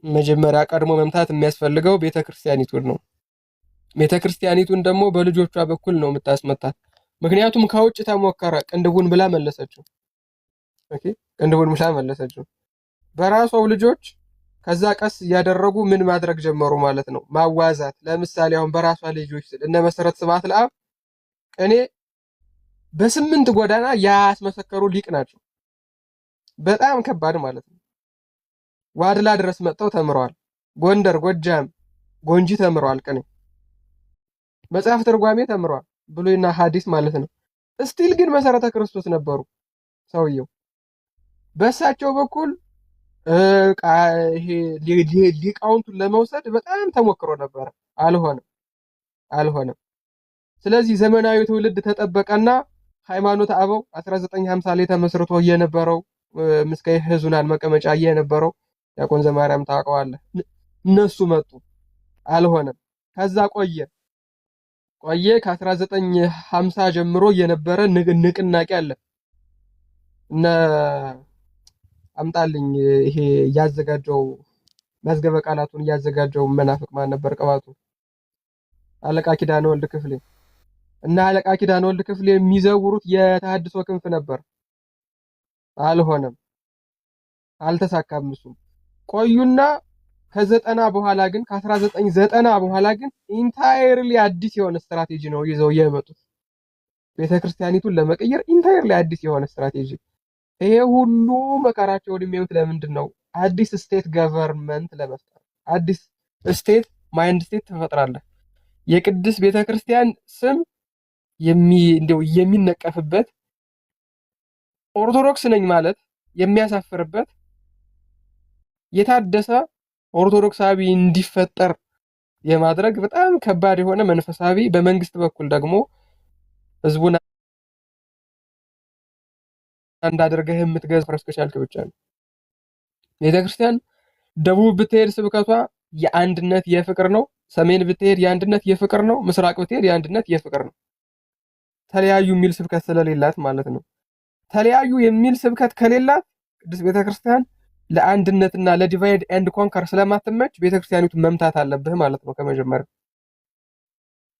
መጀመሪያ ቀድሞ መምታት የሚያስፈልገው ቤተክርስቲያኒቱን ነው። ቤተክርስቲያኒቱን ደግሞ በልጆቿ በኩል ነው የምታስመታት። ምክንያቱም ከውጭ ተሞከረ፣ ቅንድቡን ብላ መለሰችው። በራሷው ልጆች ከዛ ቀስ እያደረጉ ምን ማድረግ ጀመሩ ማለት ነው? ማዋዛት። ለምሳሌ አሁን በራሷ ልጆች ስል እነ መሰረት ስብሐት ለአብ ቅኔ በስምንት ጎዳና ያስመሰከሩ ሊቅ ናቸው። በጣም ከባድ ማለት ነው። ዋድላ ድረስ መጥተው ተምረዋል። ጎንደር፣ ጎጃም፣ ጎንጂ ተምረዋል። ቅኔ መጽሐፍ ትርጓሜ ተምረዋል። ብሉይና ሐዲስ ማለት ነው። እስቲል ግን መሰረተ ክርስቶስ ነበሩ ሰውየው። በእሳቸው በኩል ይሄ ሊቃውንቱን ለመውሰድ በጣም ተሞክሮ ነበረ። አልሆነም። ስለዚህ ዘመናዊ ትውልድ ተጠበቀና ሃይማኖተ አበው 1950 ላይ ተመስርቶ የነበረው ምስካየ ኅዙናን መቀመጫ የነበረው ዲያቆን ዘማርያም ታውቀዋለህ። እነሱ መጡ። አልሆነም። ከዛ ቆየ ከ1950 ጀምሮ የነበረ ንቅናቄ አለ። እነ አምጣልኝ ይሄ ያዘጋጀው መዝገበ ቃላቱን ያዘጋጀው መናፍቅ ማን ነበር? ቅባቱ አለቃ ኪዳነ ወልድ ክፍሌ እና አለቃ ኪዳነ ወልድ ክፍሌ የሚዘውሩት የተሐድሶ ክንፍ ነበር። አልሆነም፣ አልተሳካም። እሱም ቆዩና ከ90 በኋላ ግን ከ1990 በኋላ ግን ኢንታየርሊ አዲስ የሆነ ስትራቴጂ ነው ይዘው የመጡት። ቤተክርስቲያኒቱን ለመቀየር ኢንታየርሊ አዲስ የሆነ ስትራቴጂ። ይሄ ሁሉ መከራቸውን የሚያዩት ለምንድን ነው? አዲስ ስቴት ገቨርንመንት ለመፍጠር። አዲስ ስቴት ማይንድ ስቴት ትፈጥራለህ። የቅድስት ቤተክርስቲያን ስም የሚነቀፍበት፣ ኦርቶዶክስ ነኝ ማለት የሚያሳፍርበት፣ የታደሰ ኦርቶዶክሳዊ እንዲፈጠር የማድረግ በጣም ከባድ የሆነ መንፈሳዊ፣ በመንግስት በኩል ደግሞ ህዝቡን እንዳደረገህ የምትገዝ ፍረስ ከቻልክ ብቻ ነው። ቤተክርስቲያን ደቡብ ብትሄድ ስብከቷ የአንድነት የፍቅር ነው። ሰሜን ብትሄድ የአንድነት የፍቅር ነው። ምስራቅ ብትሄድ የአንድነት የፍቅር ነው። ተለያዩ የሚል ስብከት ስለሌላት ማለት ነው። ተለያዩ የሚል ስብከት ከሌላት ቅድስት ቤተክርስቲያን ለአንድነትና ለዲቫይድ ኤንድ ኮንከር ስለማትመች ቤተክርስቲያኒቱን መምታት አለብህ ማለት ነው። ከመጀመሪያ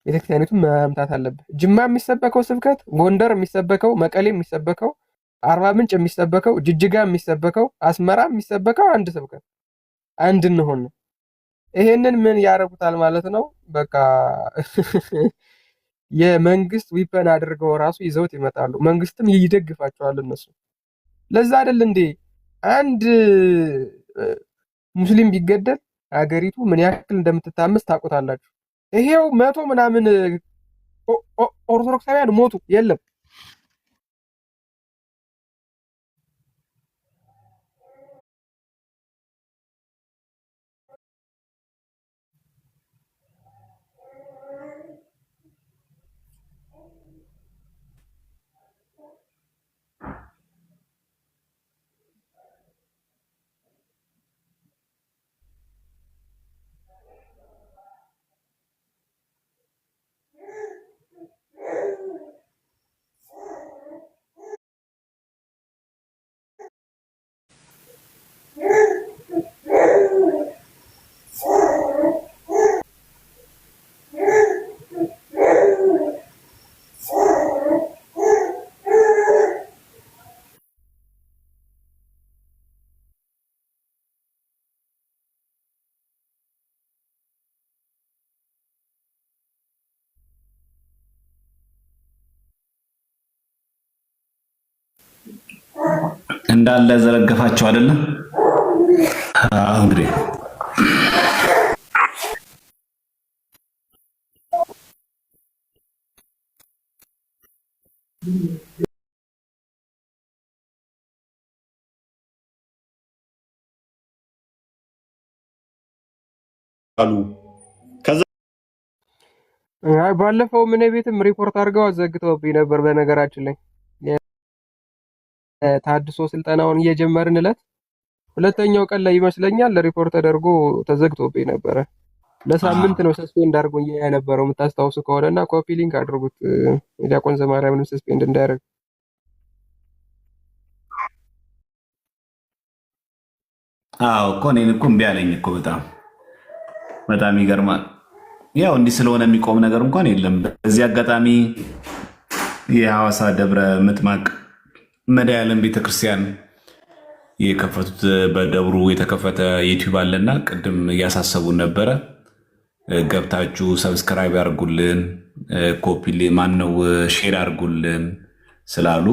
ቤተክርስቲያኒቱን መምታት አለብህ። ጅማ የሚሰበከው ስብከት፣ ጎንደር የሚሰበከው፣ መቀሌ የሚሰበከው፣ አርባ ምንጭ የሚሰበከው፣ ጅጅጋ የሚሰበከው፣ አስመራ የሚሰበከው አንድ ስብከት፣ አንድ እንሆን ነው። ይሄንን ምን ያደርጉታል ማለት ነው? በቃ የመንግስት ዊፐን አድርገው ራሱ ይዘውት ይመጣሉ። መንግስትም ይደግፋቸዋል እነሱ። ለዛ አይደል እንዴ አንድ ሙስሊም ቢገደል ሀገሪቱ ምን ያክል እንደምትታመስ ታውቁታላችሁ። ይሄው 100 ምናምን ኦርቶዶክሳውያን ሞቱ። የለም እንዳለ ዘረገፋቸው አይደለም። እንግዲህ ባለፈው ምን ቤትም ሪፖርት አድርገው አዘግተውብኝ ነበር። በነገራችን ላይ ታድሶ ስልጠናውን እየጀመርን ዕለት ሁለተኛው ቀን ላይ ይመስለኛል ሪፖርት ተደርጎ ተዘግቶብኝ ነበረ። ለሳምንት ነው ሰስፔንድ አድርጎኝ የነበረው የምታስታውሱ ከሆነና ኮፒ ሊንክ አድርጉት ዲያቆን ዘማርያምን ሰስፔንድ እንዳያደርግ። አዎ እኮ እኔን እኮ እምቢ አለኝ እኮ በጣም ይገርማል። ያው እንዲህ ስለሆነ የሚቆም ነገር እንኳን የለም። በዚህ አጋጣሚ የሐዋሳ ደብረ ምጥማቅ መድኃኔዓለም ቤተክርስቲያን የከፈቱት በደብሩ የተከፈተ ዩቲዩብ አለና ቅድም እያሳሰቡን ነበረ። ገብታችሁ ሰብስክራይብ ያርጉልን፣ ኮፒ ማነው ሼር አርጉልን ስላሉ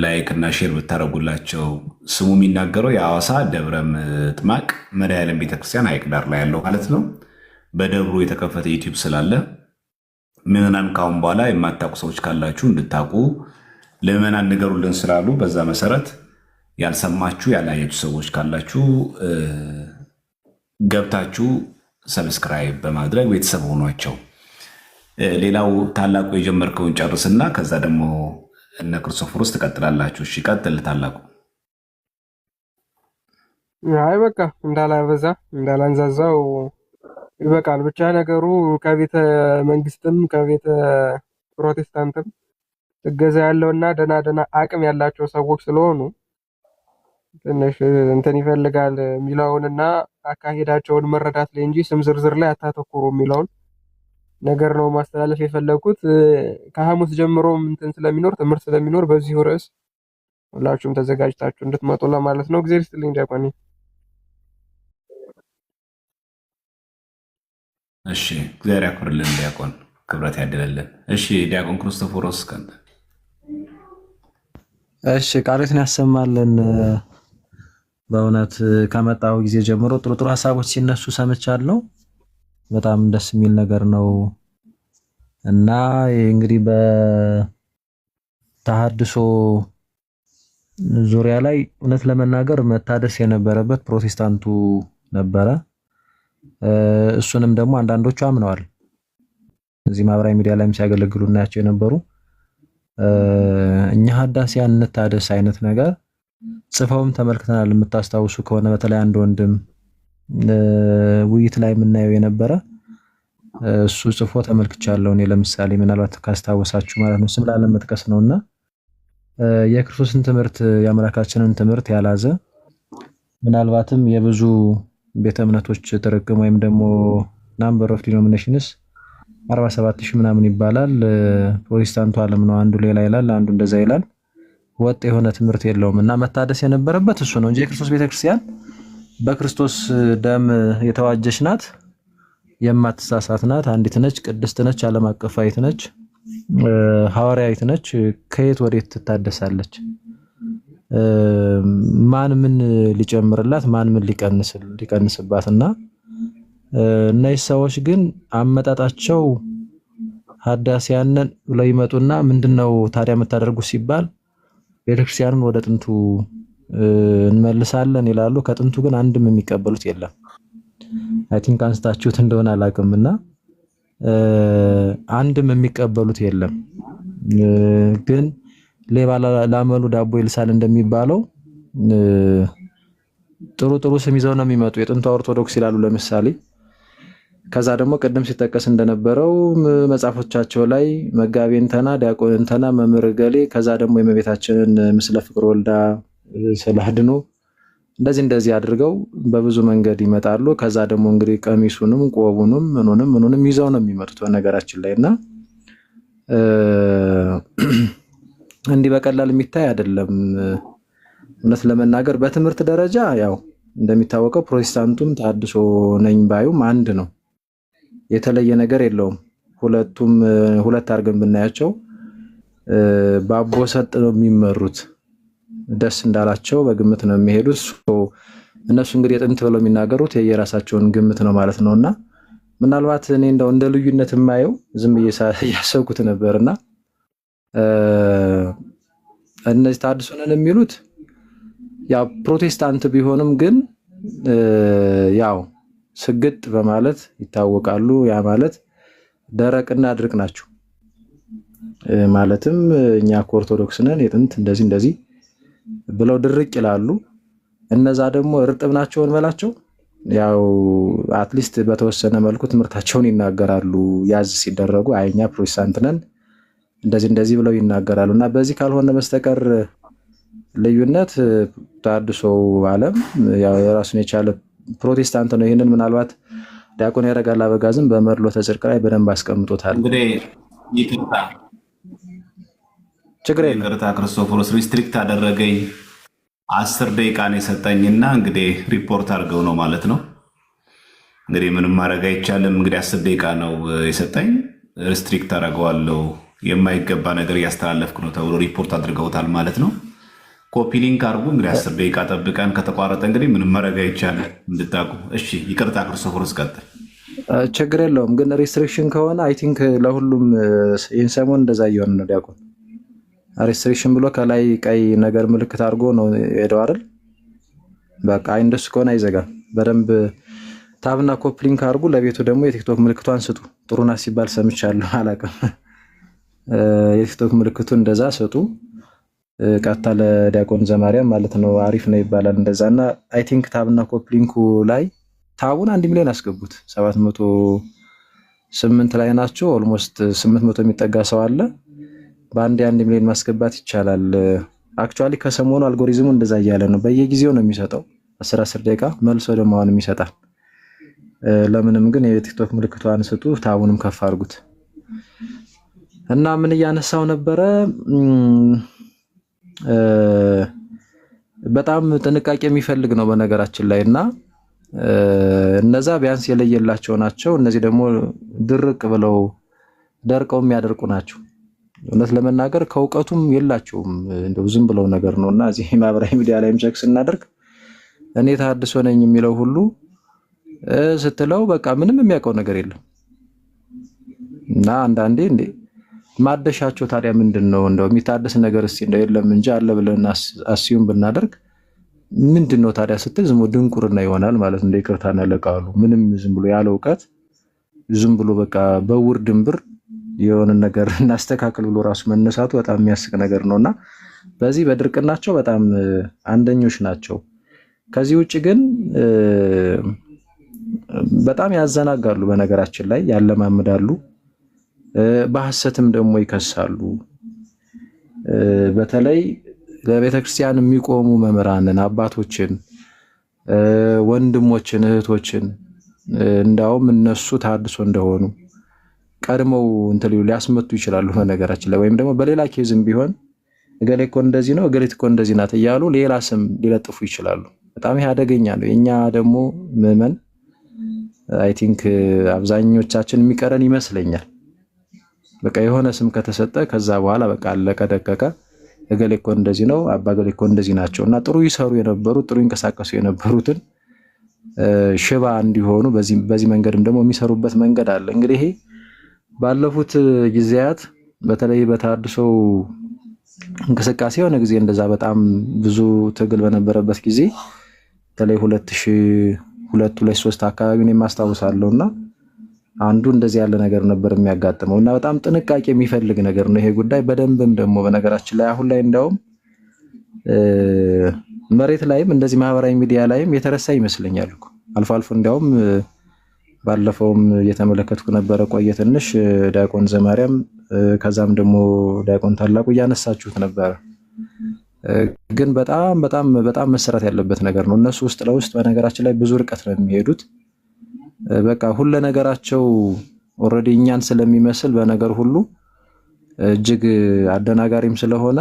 ላይክ እና ሼር ብታደረጉላቸው። ስሙ የሚናገረው የሐዋሳ ደብረ ምጥማቅ መድኃኔዓለም ቤተክርስቲያን ሐይቅ ዳር ላይ ያለው ማለት ነው። በደብሩ የተከፈተ ዩቲዩብ ስላለ ምዕመናን ካሁን በኋላ የማታውቁ ሰዎች ካላችሁ እንድታውቁ ለምዕመናን ንገሩልን ስላሉ በዛ መሰረት ያልሰማችሁ ያላያችሁ ሰዎች ካላችሁ ገብታችሁ ሰብስክራይብ በማድረግ ቤተሰብ ሆኗቸው። ሌላው ታላቁ የጀመርከውን ጨርስና ከዛ ደግሞ እነ ክርስቶፎሮስ ትቀጥላላችሁ። እሺ ቀጥል ታላቁ። አይ በቃ እንዳላበዛ እንዳላንዛዛው ይበቃል። ብቻ ነገሩ ከቤተ መንግስትም ከቤተ ፕሮቴስታንትም እገዛ ያለውና ደና አቅም ያላቸው ሰዎች ስለሆኑ ትንሽ እንትን ይፈልጋል የሚለውንና አካሄዳቸውን መረዳት ላይ እንጂ ስም ዝርዝር ላይ አታተኩሩ የሚለውን ነገር ነው ማስተላለፍ የፈለኩት። ከሐሙስ ጀምሮ እንትን ስለሚኖር ትምህርት ስለሚኖር በዚሁ ርዕስ ሁላችሁም ተዘጋጅታችሁ እንድትመጡ ለማለት ነው። እግዚአብሔር ይስጥልኝ ዲያቆን። እሺ እግዚአብሔር ያክብርልን ዲያቆን፣ ክብረት ያደለልን። እሺ ዲያቆን ክርስቶፎሮስ ከንተ። እሺ ቃሉን ያሰማልን። በእውነት ከመጣው ጊዜ ጀምሮ ጥሩ ጥሩ ሀሳቦች ሲነሱ ሰምቻለሁ። በጣም ደስ የሚል ነገር ነው እና እንግዲህ በተሐድሶ ዙሪያ ላይ እውነት ለመናገር መታደስ የነበረበት ፕሮቴስታንቱ ነበረ። እሱንም ደግሞ አንዳንዶቹ አምነዋል። እዚህ ማህበራዊ ሚዲያ ላይም ሲያገለግሉ እናያቸው የነበሩ እኛ ሐዳሲያን እንታደስ አይነት ነገር ጽፈውም ተመልክተናል። የምታስታውሱ ከሆነ በተለይ አንድ ወንድም ውይይት ላይ የምናየው የነበረ እሱ ጽፎ ተመልክቻለሁ። እኔ ለምሳሌ ምናልባት ካስታወሳችሁ ማለት ነው፣ ስም ላለመጥቀስ ነውና የክርስቶስን ትምህርት የአምላካችንን ትምህርት ያላዘ ምናልባትም የብዙ ቤተ እምነቶች ጥርቅም ወይም ደግሞ ናምበር ኦፍ ዲኖሚኔሽንስ 47000 ምናምን ይባላል። ፕሮቴስታንቱ ዓለም ነው አንዱ ሌላ ይላል፣ አንዱ እንደዛ ይላል። ወጥ የሆነ ትምህርት የለውም እና መታደስ የነበረበት እሱ ነው እንጂ የክርስቶስ ቤተክርስቲያን በክርስቶስ ደም የተዋጀች ናት፣ የማትሳሳት ናት፣ አንዲት ነች፣ ቅድስት ነች፣ ዓለም አቀፋዊት ነች፣ ሐዋርያዊት ነች። ከየት ወዴት ትታደሳለች? ማን ምን ሊጨምርላት፣ ማን ምን ሊቀንስባትና እነዚህ ሰዎች ግን አመጣጣቸው ሐዳሲያንን ብለው ይመጡና ምንድነው ታዲያ የምታደርጉት ሲባል ቤተክርስቲያንን ወደ ጥንቱ እንመልሳለን ይላሉ። ከጥንቱ ግን አንድም የሚቀበሉት የለም። አይ ቲንክ አንስታችሁት እንደሆነ አላውቅምና አንድም የሚቀበሉት የለም። ግን ሌባ ላመሉ ዳቦ ይልሳል እንደሚባለው ጥሩ ጥሩ ስም ይዘው ነው የሚመጡ። የጥንቱ ኦርቶዶክስ ይላሉ ለምሳሌ። ከዛ ደግሞ ቅድም ሲጠቀስ እንደነበረው መጽሐፎቻቸው ላይ መጋቤ እንተና፣ ዲያቆን እንተና፣ መምህር ገሌ፣ ከዛ ደግሞ የእመቤታችንን ምስለ ፍቅር ወልዳ ስለ አድኖ እንደዚህ አድርገው በብዙ መንገድ ይመጣሉ። ከዛ ደግሞ እንግዲህ ቀሚሱንም ቆቡንም ምኑንም ይዘው ነው የሚመጡት በነገራችን ላይና እንዲህ በቀላል የሚታይ አይደለም። እውነት ለመናገር በትምህርት ደረጃ ያው እንደሚታወቀው ፕሮቴስታንቱም ተሐድሶ ነኝ ባዩም አንድ ነው፣ የተለየ ነገር የለውም። ሁለት አድርገን ብናያቸው በአቦ ሰጥ ነው የሚመሩት። ደስ እንዳላቸው በግምት ነው የሚሄዱት። እነሱ እንግዲህ የጥንት ብለው የሚናገሩት የየራሳቸውን ግምት ነው ማለት ነውና ምናልባት እኔ እንደው እንደ ልዩነት የማየው ዝም እያሰብኩት ነበርና እነዚህ ተሐድሶ ነን የሚሉት ያው ፕሮቴስታንት ቢሆንም ግን ያው ስግጥ በማለት ይታወቃሉ። ያ ማለት ደረቅና ድርቅ ናቸው ማለትም እኛ ኦርቶዶክስ ነን የጥንት እንደዚህ ብለው ድርቅ ይላሉ። እነዛ ደግሞ እርጥብ ናቸው እንበላቸው ያው አትሊስት በተወሰነ መልኩ ትምህርታቸውን ይናገራሉ። ያዝ ሲደረጉ አይኛ ፕሮቴስታንት ነን እንደዚህ ብለው ይናገራሉ። እና በዚህ ካልሆነ በስተቀር ልዩነት ተሐድሶ ዓለም ያው የራሱን የቻለ ፕሮቴስታንት ነው። ይሄንን ምናልባት ዲያቆን ያረጋል አበጋዝም በመርሎተ ጽድቅ ላይ በደንብ አስቀምጦታል። እንግዲህ ይቅርታ ችግር የለም ክርስቶፎሮስ ሪስትሪክት አደረገኝ 10 ደቂቃ ነው የሰጠኝና እንግዲህ ሪፖርት አድርገው ነው ማለት ነው። እንግዲህ ምንም ማድረግ አይቻልም። እንግዲህ 10 ደቂቃ ነው የሰጠኝ። ሪስትሪክት አደርገዋለሁ። የማይገባ ነገር እያስተላለፍኩ ነው ተብሎ ሪፖርት አድርገውታል ማለት ነው። ኮፒ ሊንክ አድርጉ። እንግዲህ 10 ደቂቃ ጠብቀን ከተቋረጠ እንግዲህ ምንም ማድረግ አይቻልም እንድታውቁ። እሺ ይቅርታ ክርስቶፎሮስ ቀጥል። ችግር የለውም ግን ሪስትሪክሽን ከሆነ አይ ቲንክ ለሁሉም ይህን ሰሞን እንደዛ እየሆነ ነው። ዲያቆን ሪስትሪክሽን ብሎ ከላይ ቀይ ነገር ምልክት አድርጎ ነው ሄደው አይደል? በቃ እንደሱ ከሆነ አይዘጋም። በደንብ ታብና ኮፒ ሊንክ አድርጉ። ለቤቱ ደግሞ የቲክቶክ ምልክቷን ስጡ። ጥሩ ናት ሲባል ሰምቻለሁ፣ አላውቅም። የቲክቶክ ምልክቱ እንደዛ ስጡ። ቀጥታ ለዲያቆን ዘማርያም ማለት ነው። አሪፍ ነው ይባላል እንደዛና አይ ቲንክ ታብና ኮፒ ሊንኩ ላይ ታቡን 1 ሚሊዮን አስገቡት። 708 ላይ ናቸው። ኦልሞስት 800 የሚጠጋ ሰው አለ። በአንድ 1 ሚሊዮን ማስገባት ይቻላል። አክቹአሊ ከሰሞኑ አልጎሪዝሙ እንደዛ እያለ ነው። በየጊዜው ነው የሚሰጠው 10 ደቂቃ መልሶ ደግሞ አሁንም ይሰጣል። ለምንም ግን የቲክቶክ ምልክቷን ስጡ፣ ታቡንም ከፍ አድርጉት እና ምን እያነሳው ነበረ? በጣም ጥንቃቄ የሚፈልግ ነው በነገራችን ላይ እና እነዛ ቢያንስ የለየላቸው ናቸው። እነዚህ ደግሞ ድርቅ ብለው ደርቀው የሚያደርቁ ናቸው። እውነት ለመናገር ከእውቀቱም የላቸውም፣ እንደው ዝም ብለው ነገር ነውና እዚህ ማህበራዊ ሚዲያ ላይም ቼክ ስናደርግ እኔ ተሐድሶ ነኝ የሚለው ሁሉ ስትለው በቃ ምንም የሚያውቀው ነገር የለም እና አንዳንዴ እንዴ ማደሻቸው ታዲያ ምንድነው? እንደው የሚታደስ ነገር እስቲ እንደው የለም እንጂ አለ ብለን አስዩም ብናደርግ ምንድነው ታዲያ ስትል ዝም ድንቁርና ይሆናል ማለት ነው። ይቅርታና ለቃሉ ምንም ዝም ብሎ ያለ እውቀት ዝም ብሎ በቃ በውር ድንብር የሆነ ነገር እናስተካክል ብሎ ራሱ መነሳቱ በጣም የሚያስቅ ነገር ነውና በዚህ በድርቅናቸው በጣም አንደኞች ናቸው። ከዚህ ውጪ ግን በጣም ያዘናጋሉ። በነገራችን ላይ ያለማምዳሉ፣ በሐሰትም ደግሞ ይከሳሉ። በተለይ ለቤተክርስቲያን የሚቆሙ መምህራንን፣ አባቶችን፣ ወንድሞችን፣ እህቶችን እንዳውም እነሱ ተሐድሶ እንደሆኑ ቀድመው እንትን ሊያስመቱ ይችላሉ። በነገራችን ላይ ወይም ደግሞ በሌላ ኬዝም ቢሆን እገሌ እኮ እንደዚህ ነው፣ እገሌት እኮ እንደዚህ ናት እያሉ ሌላ ስም ሊለጥፉ ይችላሉ። በጣም ይሄ አደገኛ ነው። የኛ ደግሞ ምዕመን አይ ቲንክ አብዛኞቻችን የሚቀረን ይመስለኛል። በቃ የሆነ ስም ከተሰጠ ከዛ በኋላ በቃ አለቀ ደቀቀ። እገሌ እኮ እንደዚህ ነው፣ አባ እገሌ እኮ እንደዚህ ናቸው እና ጥሩ ይሰሩ የነበሩት ጥሩ ይንቀሳቀሱ የነበሩትን ሽባ እንዲሆኑ በዚህ መንገድም ደግሞ የሚሰሩበት መንገድ አለ። እንግዲህ ይሄ ባለፉት ጊዜያት በተለይ በተሐድሶ እንቅስቃሴ የሆነ ጊዜ እንደዛ በጣም ብዙ ትግል በነበረበት ጊዜ በተለይ 2002-2003 አካባቢ ነው የማስታውሳለሁና አንዱ እንደዚህ ያለ ነገር ነበር የሚያጋጥመው እና በጣም ጥንቃቄ የሚፈልግ ነገር ነው ይሄ ጉዳይ። በደንብም ደግሞ በነገራችን ላይ አሁን ላይ እንደውም መሬት ላይም እንደዚህ ማህበራዊ ሚዲያ ላይም የተረሳ ይመስለኛል እኮ አልፎ አልፎ እንዲያውም ባለፈውም እየተመለከትኩ ነበረ ቆየ ትንሽ ዲያቆን ዘማርያም ከዛም ደግሞ ዲያቆን ታላቁ እያነሳችሁት ነበረ። ግን በጣም በጣም በጣም መሰራት ያለበት ነገር ነው። እነሱ ውስጥ ለውስጥ በነገራችን ላይ ብዙ ርቀት ነው የሚሄዱት። በቃ ሁሉ ነገራቸው ኦልሬዲ እኛን ስለሚመስል በነገር ሁሉ እጅግ አደናጋሪም ስለሆነ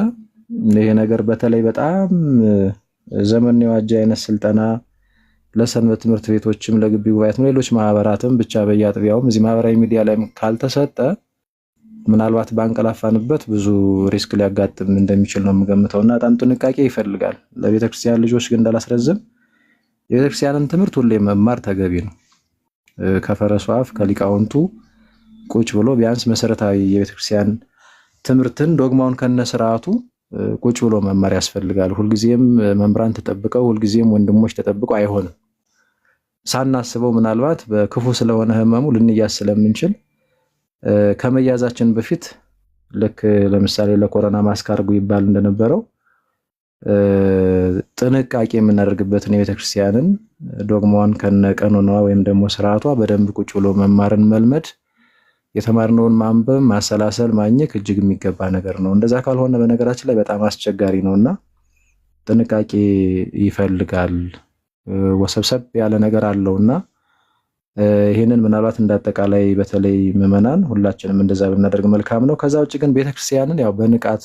ይሄ ነገር በተለይ በጣም ዘመን የዋጀ አይነት ስልጠና ለሰንበት ትምህርት ቤቶችም ለግቢ ጉባኤያትም ሌሎች ማህበራትም ብቻ በየአጥቢያውም እዚህ ማህበራዊ ሚዲያ ላይ ካልተሰጠ ምናልባት ባንቀላፋንበት ብዙ ሪስክ ሊያጋጥም እንደሚችል ነው የምገምተውና በጣም ጥንቃቄ ይፈልጋል። ለቤተክርስቲያን ልጆች ግን እንዳላስረዝም የቤተክርስቲያንን ትምህርት ሁሌ መማር ተገቢ ነው። ከፈረሱ አፍ ከሊቃውንቱ ቁጭ ብሎ ቢያንስ መሰረታዊ የቤተክርስቲያን ትምህርትን ዶግማውን ከነስርዓቱ ቁጭ ብሎ መማር ያስፈልጋል። ሁልጊዜም መምህራን ተጠብቀው ሁልጊዜም ወንድሞች ተጠብቀው አይሆንም። ሳናስበው ምናልባት በክፉ ስለሆነ ህመሙ ልንያዝ ስለምንችል ከመያዛችን በፊት ልክ ለምሳሌ ለኮሮና ማስክ አድርጉ ይባል እንደነበረው ጥንቃቄ የምናደርግበትን የቤተክርስቲያንን ዶግማዋን ከነቀኖኗ ወይም ደግሞ ስርዓቷ በደንብ ቁጭ ብሎ መማርን መልመድ፣ የተማርነውን ማንበብ፣ ማሰላሰል፣ ማግኘት እጅግ የሚገባ ነገር ነው። እንደዛ ካልሆነ በነገራችን ላይ በጣም አስቸጋሪ ነውና ጥንቃቄ ይፈልጋል። ወሰብሰብ ያለ ነገር አለውና ይሄንን ምናልባት እንዳጠቃላይ በተለይ ምዕመናን ሁላችንም እንደዛ ብናደርግ መልካም ነው። ከዛ ውጭ ግን ቤተክርስቲያንን ያው በንቃት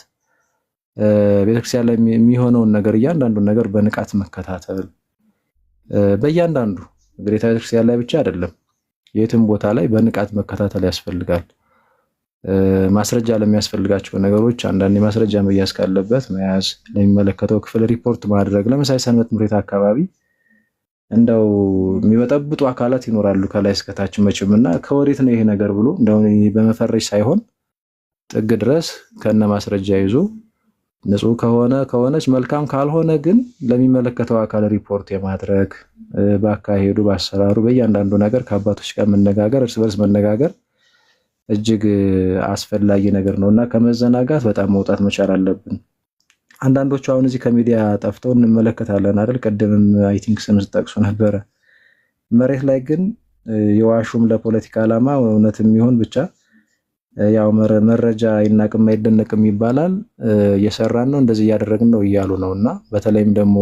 ቤተክርስቲያን ላይ የሚሆነውን ነገር እያንዳንዱን ነገር በንቃት መከታተል በእያንዳንዱ እንግዲህ ቤተክርስቲያን ላይ ብቻ አይደለም የትም ቦታ ላይ በንቃት መከታተል ያስፈልጋል። ማስረጃ ለሚያስፈልጋቸው ነገሮች አንዳንድ ማስረጃ መያዝ ካለበት መያዝ፣ ለሚመለከተው ክፍል ሪፖርት ማድረግ። ለምሳሌ ሰንበት ትምህርት ቤት አካባቢ እንደው የሚበጠብጡ አካላት ይኖራሉ ከላይ እስከታች መቼም እና ከወዴት ነው ይሄ ነገር ብሎ እንደው በመፈረጅ ሳይሆን ጥግ ድረስ ከነ ማስረጃ ይዞ ንጹህ ከሆነች መልካም፣ ካልሆነ ግን ለሚመለከተው አካል ሪፖርት የማድረግ በአካሄዱ በአሰራሩ በእያንዳንዱ ነገር ከአባቶች ጋር መነጋገር፣ እርስ በርስ መነጋገር እጅግ አስፈላጊ ነገር ነውና ከመዘናጋት በጣም መውጣት መቻል አለብን። አንዳንዶቹ አሁን እዚህ ከሚዲያ ጠፍተው እንመለከታለን አይደል? ቅድምም አይ ቲንክ ስም ጠቅሶ ነበረ። መሬት ላይ ግን የዋሹም ለፖለቲካ ዓላማ እውነትም ይሁን ብቻ ያው መረጃ አይናቅም አይደነቅም ይባላል። እየሰራን ነው እንደዚህ እያደረግን ነው እያሉ ነውና በተለይም ደግሞ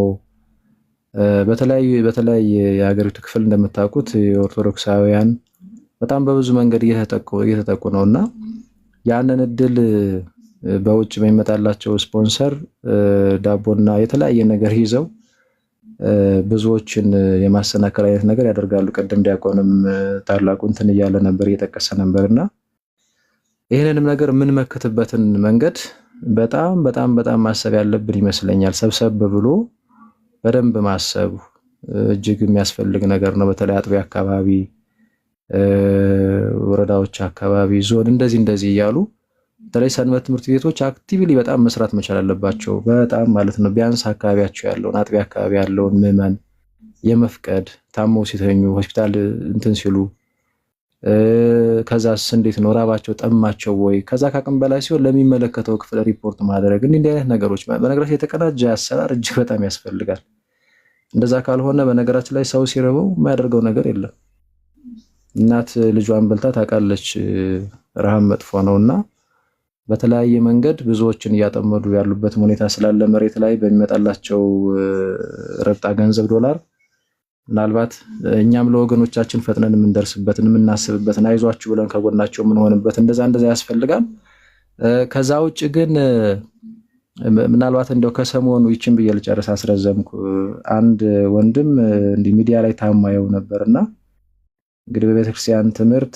በተለያየ የሀገሪቱ ክፍል እንደምታውቁት የኦርቶዶክሳውያን በጣም በብዙ መንገድ እየተጠቁ ነውና ያንን እድል በውጭ በሚመጣላቸው ስፖንሰር ዳቦና የተለያየ ነገር ይዘው ብዙዎችን የማሰናከል አይነት ነገር ያደርጋሉ። ቀደም ዲያቆንም ታላቁ እንትን እያለ ነበር እየጠቀሰ ነበርና ይሄንንም ነገር የምንመክትበትን መንገድ በጣም በጣም በጣም ማሰብ ያለብን ይመስለኛል። ሰብሰብ ብሎ በደንብ ማሰብ እጅግ የሚያስፈልግ ነገር ነው። በተለይ አጥቢያ አካባቢ፣ ወረዳዎች አካባቢ፣ ዞን እንደዚህ እያሉ በተለይ ሰንበት ትምህርት ቤቶች አክቲቭሊ በጣም መስራት መቻል አለባቸው። በጣም ማለት ነው። ቢያንስ አካባቢያቸው ያለውን አጥቢያ አካባቢ ያለውን ምዕመን የመፍቀድ ታመው ሲተኙ ሆስፒታል እንትን ሲሉ ከዛስ እንዴት ነው ራባቸው ጠማቸው ወይ? ከዛ ካቅም በላይ ሲሆን ለሚመለከተው ክፍል ሪፖርት ማድረግ እንዲህ አይነት ነገሮች በነገራችን የተቀናጀ አሰራር እጅግ በጣም ያስፈልጋል። እንደዛ ካልሆነ በነገራችን ላይ ሰው ሲረበው የማያደርገው ነገር የለም። እናት ልጇን በልታ ታውቃለች ረሃብ መጥፎ ነውና በተለያየ መንገድ ብዙዎችን እያጠመዱ ያሉበት ሁኔታ ስላለ መሬት ላይ በሚመጣላቸው ረብጣ ገንዘብ ዶላር ምናልባት እኛም ለወገኖቻችን ፈጥነን የምንደርስበትን የምናስብበትን አይዟችሁ ብለን ከጎናቸው የምንሆንበት እንደዛ ያስፈልጋል። ከዛ ውጭ ግን ምናልባት እንደው ከሰሞኑ ይችን ብዬ ልጨርስ አስረዘምኩ። አንድ ወንድም እንዲህ ሚዲያ ላይ ታማየው ነበርና እንግዲህ በቤተክርስቲያን ትምህርት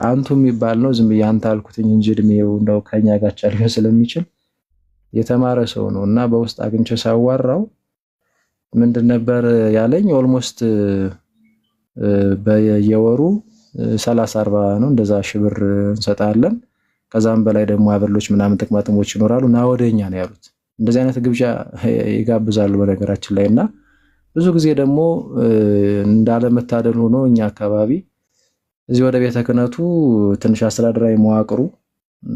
አንቱ የሚባል ነው። ዝም ብዬ አንተ አልኩትኝ እንጂ እድሜው እንደው ከኛ ጋር ሊሆን ስለሚችል የተማረ ሰው ነው እና በውስጥ አግኝቼ ሳዋራው ምንድን ነበር ያለኝ? ኦልሞስት በየወሩ 30-40 ነው እንደዛ ሺህ ብር እንሰጣለን። ከዛም በላይ ደግሞ አበሎች ምናምን ጥቅማጥሞች ይኖራሉ እና ወደኛ ነው ያሉት። እንደዚህ አይነት ግብዣ ይጋብዛሉ በነገራችን ላይ እና ብዙ ጊዜ ደግሞ እንዳለመታደል ሆኖ እኛ አካባቢ እዚህ ወደ ቤተ ክህነቱ ትንሽ አስተዳደራዊ መዋቅሩ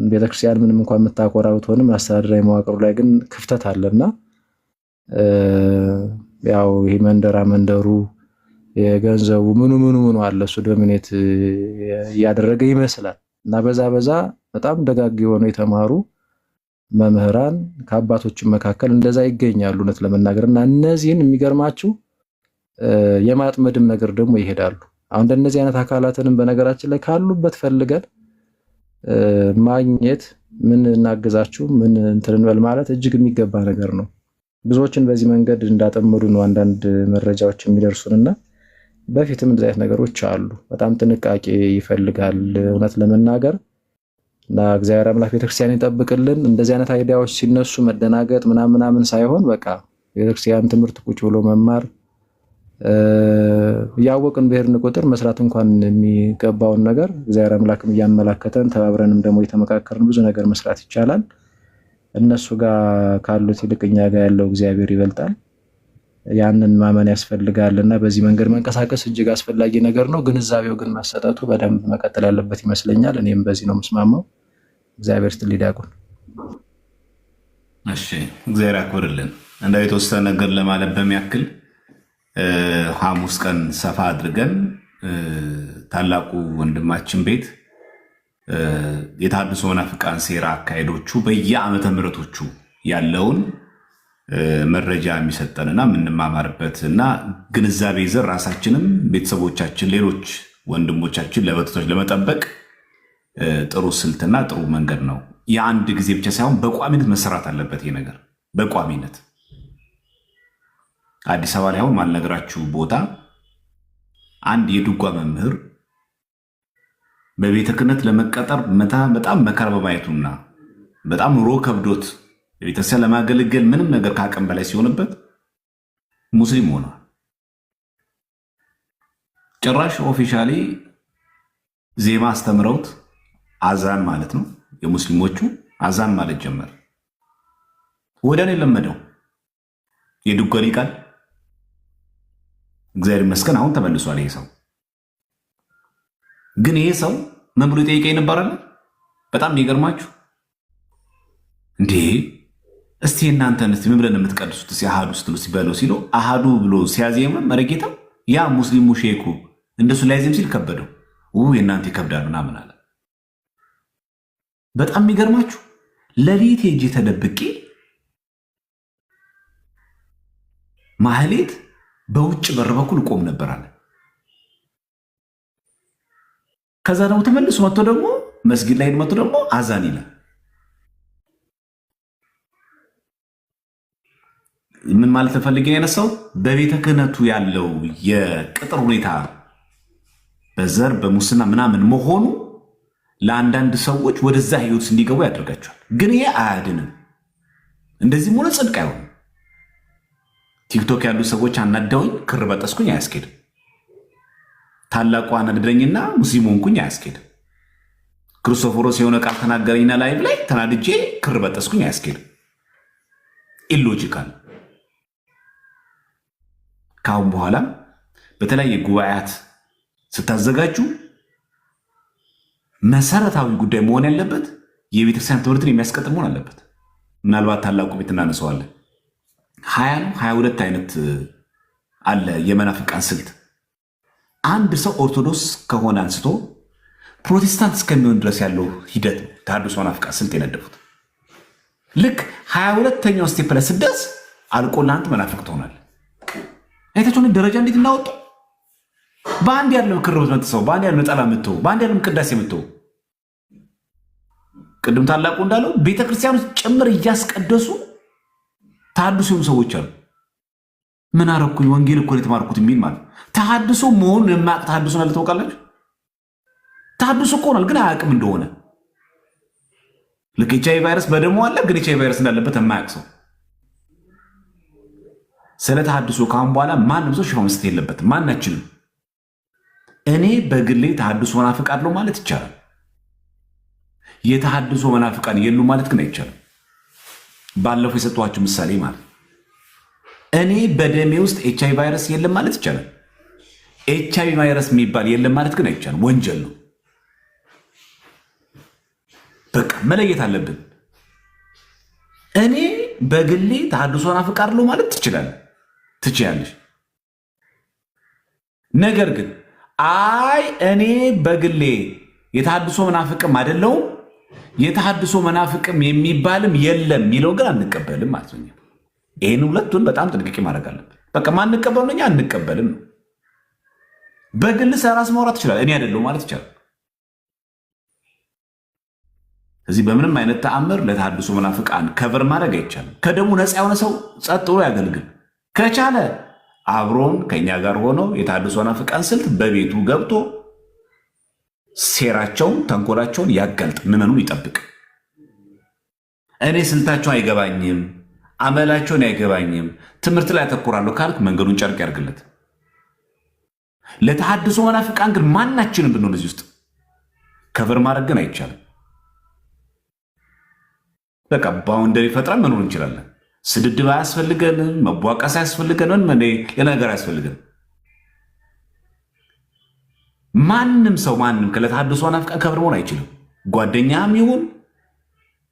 ቤተክርስቲያን ምንም እንኳን የምታኮራ ብትሆንም አስተዳደራዊ መዋቅሩ ላይ ግን ክፍተት አለና ያው ይሄ መንደሩ የገንዘቡ ምኑ አለ እሱ ዶሚኔት እያደረገ ይመስላል እና በዛ በጣም ደጋግ የሆኑ የተማሩ መምህራን ከአባቶች መካከል እንደዛ ይገኛሉ እውነት ለመናገርና እነዚህን የሚገርማችሁ የማጥመድም ነገር ደግሞ ይሄዳሉ። አሁን እንደነዚህ አይነት አካላትንም በነገራችን ላይ ካሉበት ፈልገን ማግኘት ምን እናግዛችሁ ምን እንትን እንበል ማለት እጅግ የሚገባ ነገር ነው። ብዙዎችን በዚህ መንገድ እንዳጠመዱ ነው አንዳንድ መረጃዎች የሚደርሱንና በፊትም እንደዚህ አይነት ነገሮች አሉ። በጣም ጥንቃቄ ይፈልጋል እውነት ለመናገር እና እግዚአብሔር አምላክ ቤተክርስቲያን ይጠብቅልን። እንደዚህ አይነት አይዲያዎች ሲነሱ መደናገጥ ምናምን ሳይሆን በቃ ቤተክርስቲያን ትምህርት ቁጭ ብሎ መማር ያወቅን ብሔርን ቁጥር መስራት እንኳን የሚገባውን ነገር እግዚአብሔር አምላክም እያመላከተን ተባብረንም ደግሞ የተመካከርን ብዙ ነገር መስራት ይቻላል። እነሱ ጋር ካሉት ይልቅ እኛ ጋር ያለው እግዚአብሔር ይበልጣል። ያንን ማመን ያስፈልጋልና በዚህ መንገድ መንቀሳቀስ እጅግ አስፈላጊ ነገር ነው። ግንዛቤው ግን መሰጠቱ በደንብ መቀጠል ያለበት ይመስለኛል። እኔም በዚህ ነው የምስማማው። እግዚአብሔር ስትል ሊዳቁን። እሺ እግዚአብሔር ያክብርልን። እንደው የተወሰነ ነገር ለማለት በሚያክል ሐሙስ ቀን ሰፋ አድርገን ታላቁ ወንድማችን ቤት የተሐድሶ መናፍቃን ሴራ አካሄዶቹ በየዓመተ ምሕረቶቹ ያለውን መረጃ የሚሰጠንና የምንማማርበት እና ግንዛቤ ይዘን ራሳችንም ቤተሰቦቻችን ሌሎች ወንድሞቻችን ለበቶች ለመጠበቅ ጥሩ ስልትና ጥሩ መንገድ ነው የአንድ ጊዜ ብቻ ሳይሆን በቋሚነት መሰራት አለበት። ይሄ ነገር በቋሚነት አዲስ አበባ ላይ አሁን ማልነገራችሁ ቦታ አንድ የድጓ መምህር በቤተ ክህነት ለመቀጠር በጣም መከራ በማየቱና በጣም ኑሮ ከብዶት ቤተሰብ ለማገልገል ምንም ነገር ከአቅም በላይ ሲሆንበት ሙስሊም ሆኗል። ጭራሽ ኦፊሻሊ ዜማ አስተምረውት አዛን ማለት ነው የሙስሊሞቹ አዛን ማለት ጀመር። ወደኔ ለመደው የድጓ ቃል እግዚአብሔር ይመስገን አሁን ተመልሷል። ይሄ ሰው ግን ይሄ ሰው ምን ብሎ ጠይቀኝ ነበራለ። በጣም የሚገርማችሁ እንዴ እስቲ እናንተን እስቲ ምን ብለን የምትቀድሱት እስቲ አሃዱ ስትሉ ሲበለው ሲሉ አሃዱ ብሎ ሲያዜም መረጌታ ያ ሙስሊሙ ሼኩ እንደሱ ላይዜም ሲል ከበደው የእናንተ ይከብዳል ምናምን አለ። በጣም የሚገርማችሁ ለሊት ሄጄ ተደብቄ ማህሌት በውጭ በር በኩል ቆም ነበር አለ። ከዛ ደግሞ ተመልሶ መጥቶ ደግሞ መስጊድ ላይ መጥቶ ደግሞ አዛን ይላል። ምን ማለት ተፈልገ ያነሳው በቤተ ክህነቱ ያለው የቅጥር ሁኔታ በዘር በሙስና ምናምን መሆኑ ለአንዳንድ ሰዎች ወደዛ ህይወት እንዲገቡ ያደርጋቸዋል። ግን ይሄ አያድንም። እንደዚህ ሙሉ ጽድቅ አይሆንም። ቲክቶክ ያሉ ሰዎች አናዳውኝ ክር በጠስኩኝ አያስኬድም። ታላቁ አናደደኝና ሙስሊም ሆንኩኝ አያስኬድም። ክርስቶፎሮስ የሆነ ቃል ተናገረኝና ላይቭ ላይ ተናድጄ ክር በጠስኩኝ አያስኬድም። ኢሎጂካል። ካሁን በኋላ በተለያየ ጉባኤያት ስታዘጋጁ መሰረታዊ ጉዳይ መሆን ያለበት የቤተክርስቲያን ትምህርትን የሚያስቀጥል መሆን አለበት። ምናልባት ታላቁ ቤት እናነሳዋለን። 22 አይነት አለ የመናፍቃን ስልት። አንድ ሰው ኦርቶዶክስ ከሆነ አንስቶ ፕሮቴስታንት እስከሚሆን ድረስ ያለው ሂደት ተሐድሶ መናፍቃን ስልት የነደፉት። ልክ 22ኛው ስቴፕ ላይ ስደርስ አልቆልህ አንተ መናፍቅ ትሆናለህ። አይታችሁን ደረጃ እንዴት እናወጡ። በአንድ ያለው ክር ብትመጥሰው፣ በአንድ ያለው ነጠላ ምትው፣ በአንድ ያለው ቅዳሴ ምትው። ቅድም ታላቁ እንዳለው ቤተክርስቲያኖች ጭምር እያስቀደሱ ተሐድሶ ሰዎች አሉ። ምን አረኩኝ ወንጌል እኮ የተማርኩት የሚል ማለት ተሐድሶ መሆኑን የማያውቅ ተሐድሶ ነው ታውቃላችሁ። ተሐድሶ እኮ ሆኗል ግን አያውቅም እንደሆነ። ልክ ኤችአይቪ ቫይረስ በደሙ አለ ግን ኤችአይቪ ቫይረስ እንዳለበት የማያውቅ ሰው። ስለ ተሐድሶ ካሁን በኋላ ማንም ሰው ሽፋን መስጠት የለበትም። ማናችንም እኔ በግሌ ተሐድሶ መናፍቃለሁ ማለት ይቻላል። የተሐድሶ መናፍቃን የሉ ማለት ግን አይቻልም። ባለፈው የሰጧችሁ ምሳሌ ማለት እኔ በደሜ ውስጥ ኤችአይቪ ቫይረስ የለም ማለት ይቻላል። ኤችአይቪ ቫይረስ የሚባል የለም ማለት ግን አይቻልም። ወንጀል ነው። በቃ መለየት አለብን። እኔ በግሌ ተሐድሶ መናፍቃለሁ ማለት ትችላለሽ። ነገር ግን አይ እኔ በግሌ የተሐድሶ መናፍቅም አይደለሁም የተሐድሶ መናፍቅም የሚባልም የለም የሚለው ግን አንቀበልም ማለት ነው። ይህን ሁለቱን በጣም ጥንቃቄ ማድረግ አለብን። በቃ ማንቀበል ነው፣ እኛ አንቀበልም ነው። በግል ራስ ማውራት ይችላል፣ እኔ አይደለሁም ማለት ይቻላል። እዚህ በምንም አይነት ተአምር ለተሐድሶ መናፍቃን ከቨር ማድረግ አይቻልም። ከደሙ ነፃ የሆነ ሰው ጸጥ ብሎ ያገልግል። ከቻለ አብሮን ከኛ ጋር ሆኖ የተሐድሶ መናፍቃን ስልት በቤቱ ገብቶ ሴራቸውን ተንኮላቸውን ያጋልጥ፣ ምዕመኑን ይጠብቅ። እኔ ስልታቸው አይገባኝም፣ አመላቸውን አይገባኝም፣ ትምህርት ላይ ያተኩራለሁ ካልክ መንገዱን ጨርቅ ያርግለት። ለተሐድሶ መናፍቃን ግን ማናችንም ብንሆን እዚህ ውስጥ ከቨር ማድረግ ግን አይቻልም። በቃ ባውንደሪ ፈጥረን መኖር እንችላለን። ስድድብ አያስፈልገንም፣ መቧቀስ አያስፈልገንም፣ ሌላ ነገር አያስፈልገንም። ማንም ሰው ለተሐድሶ መናፍቃን ከቨር መሆን አይችልም። ጓደኛም ይሁን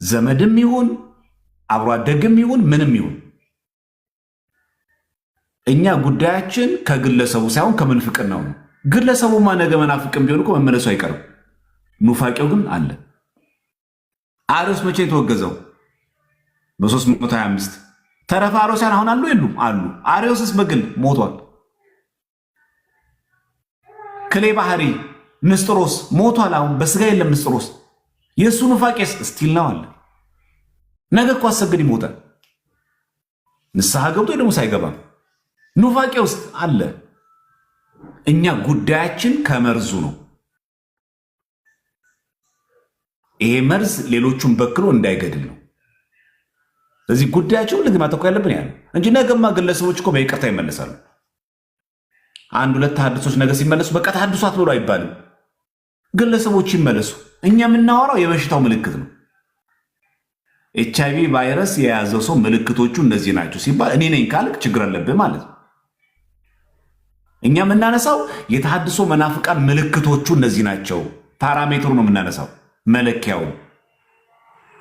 ዘመድም ይሁን አብሮ አደግም ይሁን ምንም ይሁን እኛ ጉዳያችን ከግለሰቡ ሳይሆን ከምንፍቅናው ነው። ግለሰቡማ ነገ መናፍቅም ቢሆን እኮ መመለሱ አይቀርም። ኑፋቄው ግን አለ። አርዮስ መቼ የተወገዘው? በ325 ተረፈ አርዮሳን አሁን አሉ የሉም? አሉ። አርዮስስ በግል ሞቷል። ክሌ ባህሪ ንስጥሮስ ሞቷል። አሁን በስጋ የለም ንስጥሮስ። የእሱ ኑፋቄስ ስቲል ነው አለ። ነገ እኮ አሰግድ ይሞታል። ንስሐ ገብቶ ደግሞ ሳይገባም ኑፋቄ ውስጥ አለ። እኛ ጉዳያችን ከመርዙ ነው። ይሄ መርዝ ሌሎቹን በክሎ እንዳይገድል ነው። ስለዚህ ጉዳያቸው ልግ ማተኮር ያለብን ያለ እንጂ ነገማ ግለሰቦች እኮ በይቅርታ ይመለሳሉ። አንድ ሁለት ተሐድሶች ነገ ሲመለሱ በቃ ተሐድሶ አትበሉ አይባልም። ግለሰቦች ይመለሱ። እኛ የምናወራው የበሽታው ምልክት ነው። HIV ቫይረስ የያዘው ሰው ምልክቶቹ እነዚህ ናቸው ሲባል እኔ ነኝ ካልክ ችግር አለብህ ማለት ነው። እኛ የምናነሳው የተሐድሶ መናፍቃን ምልክቶቹ እነዚህ ናቸው። ፓራሜትሩ ነው የምናነሳው፣ መለኪያው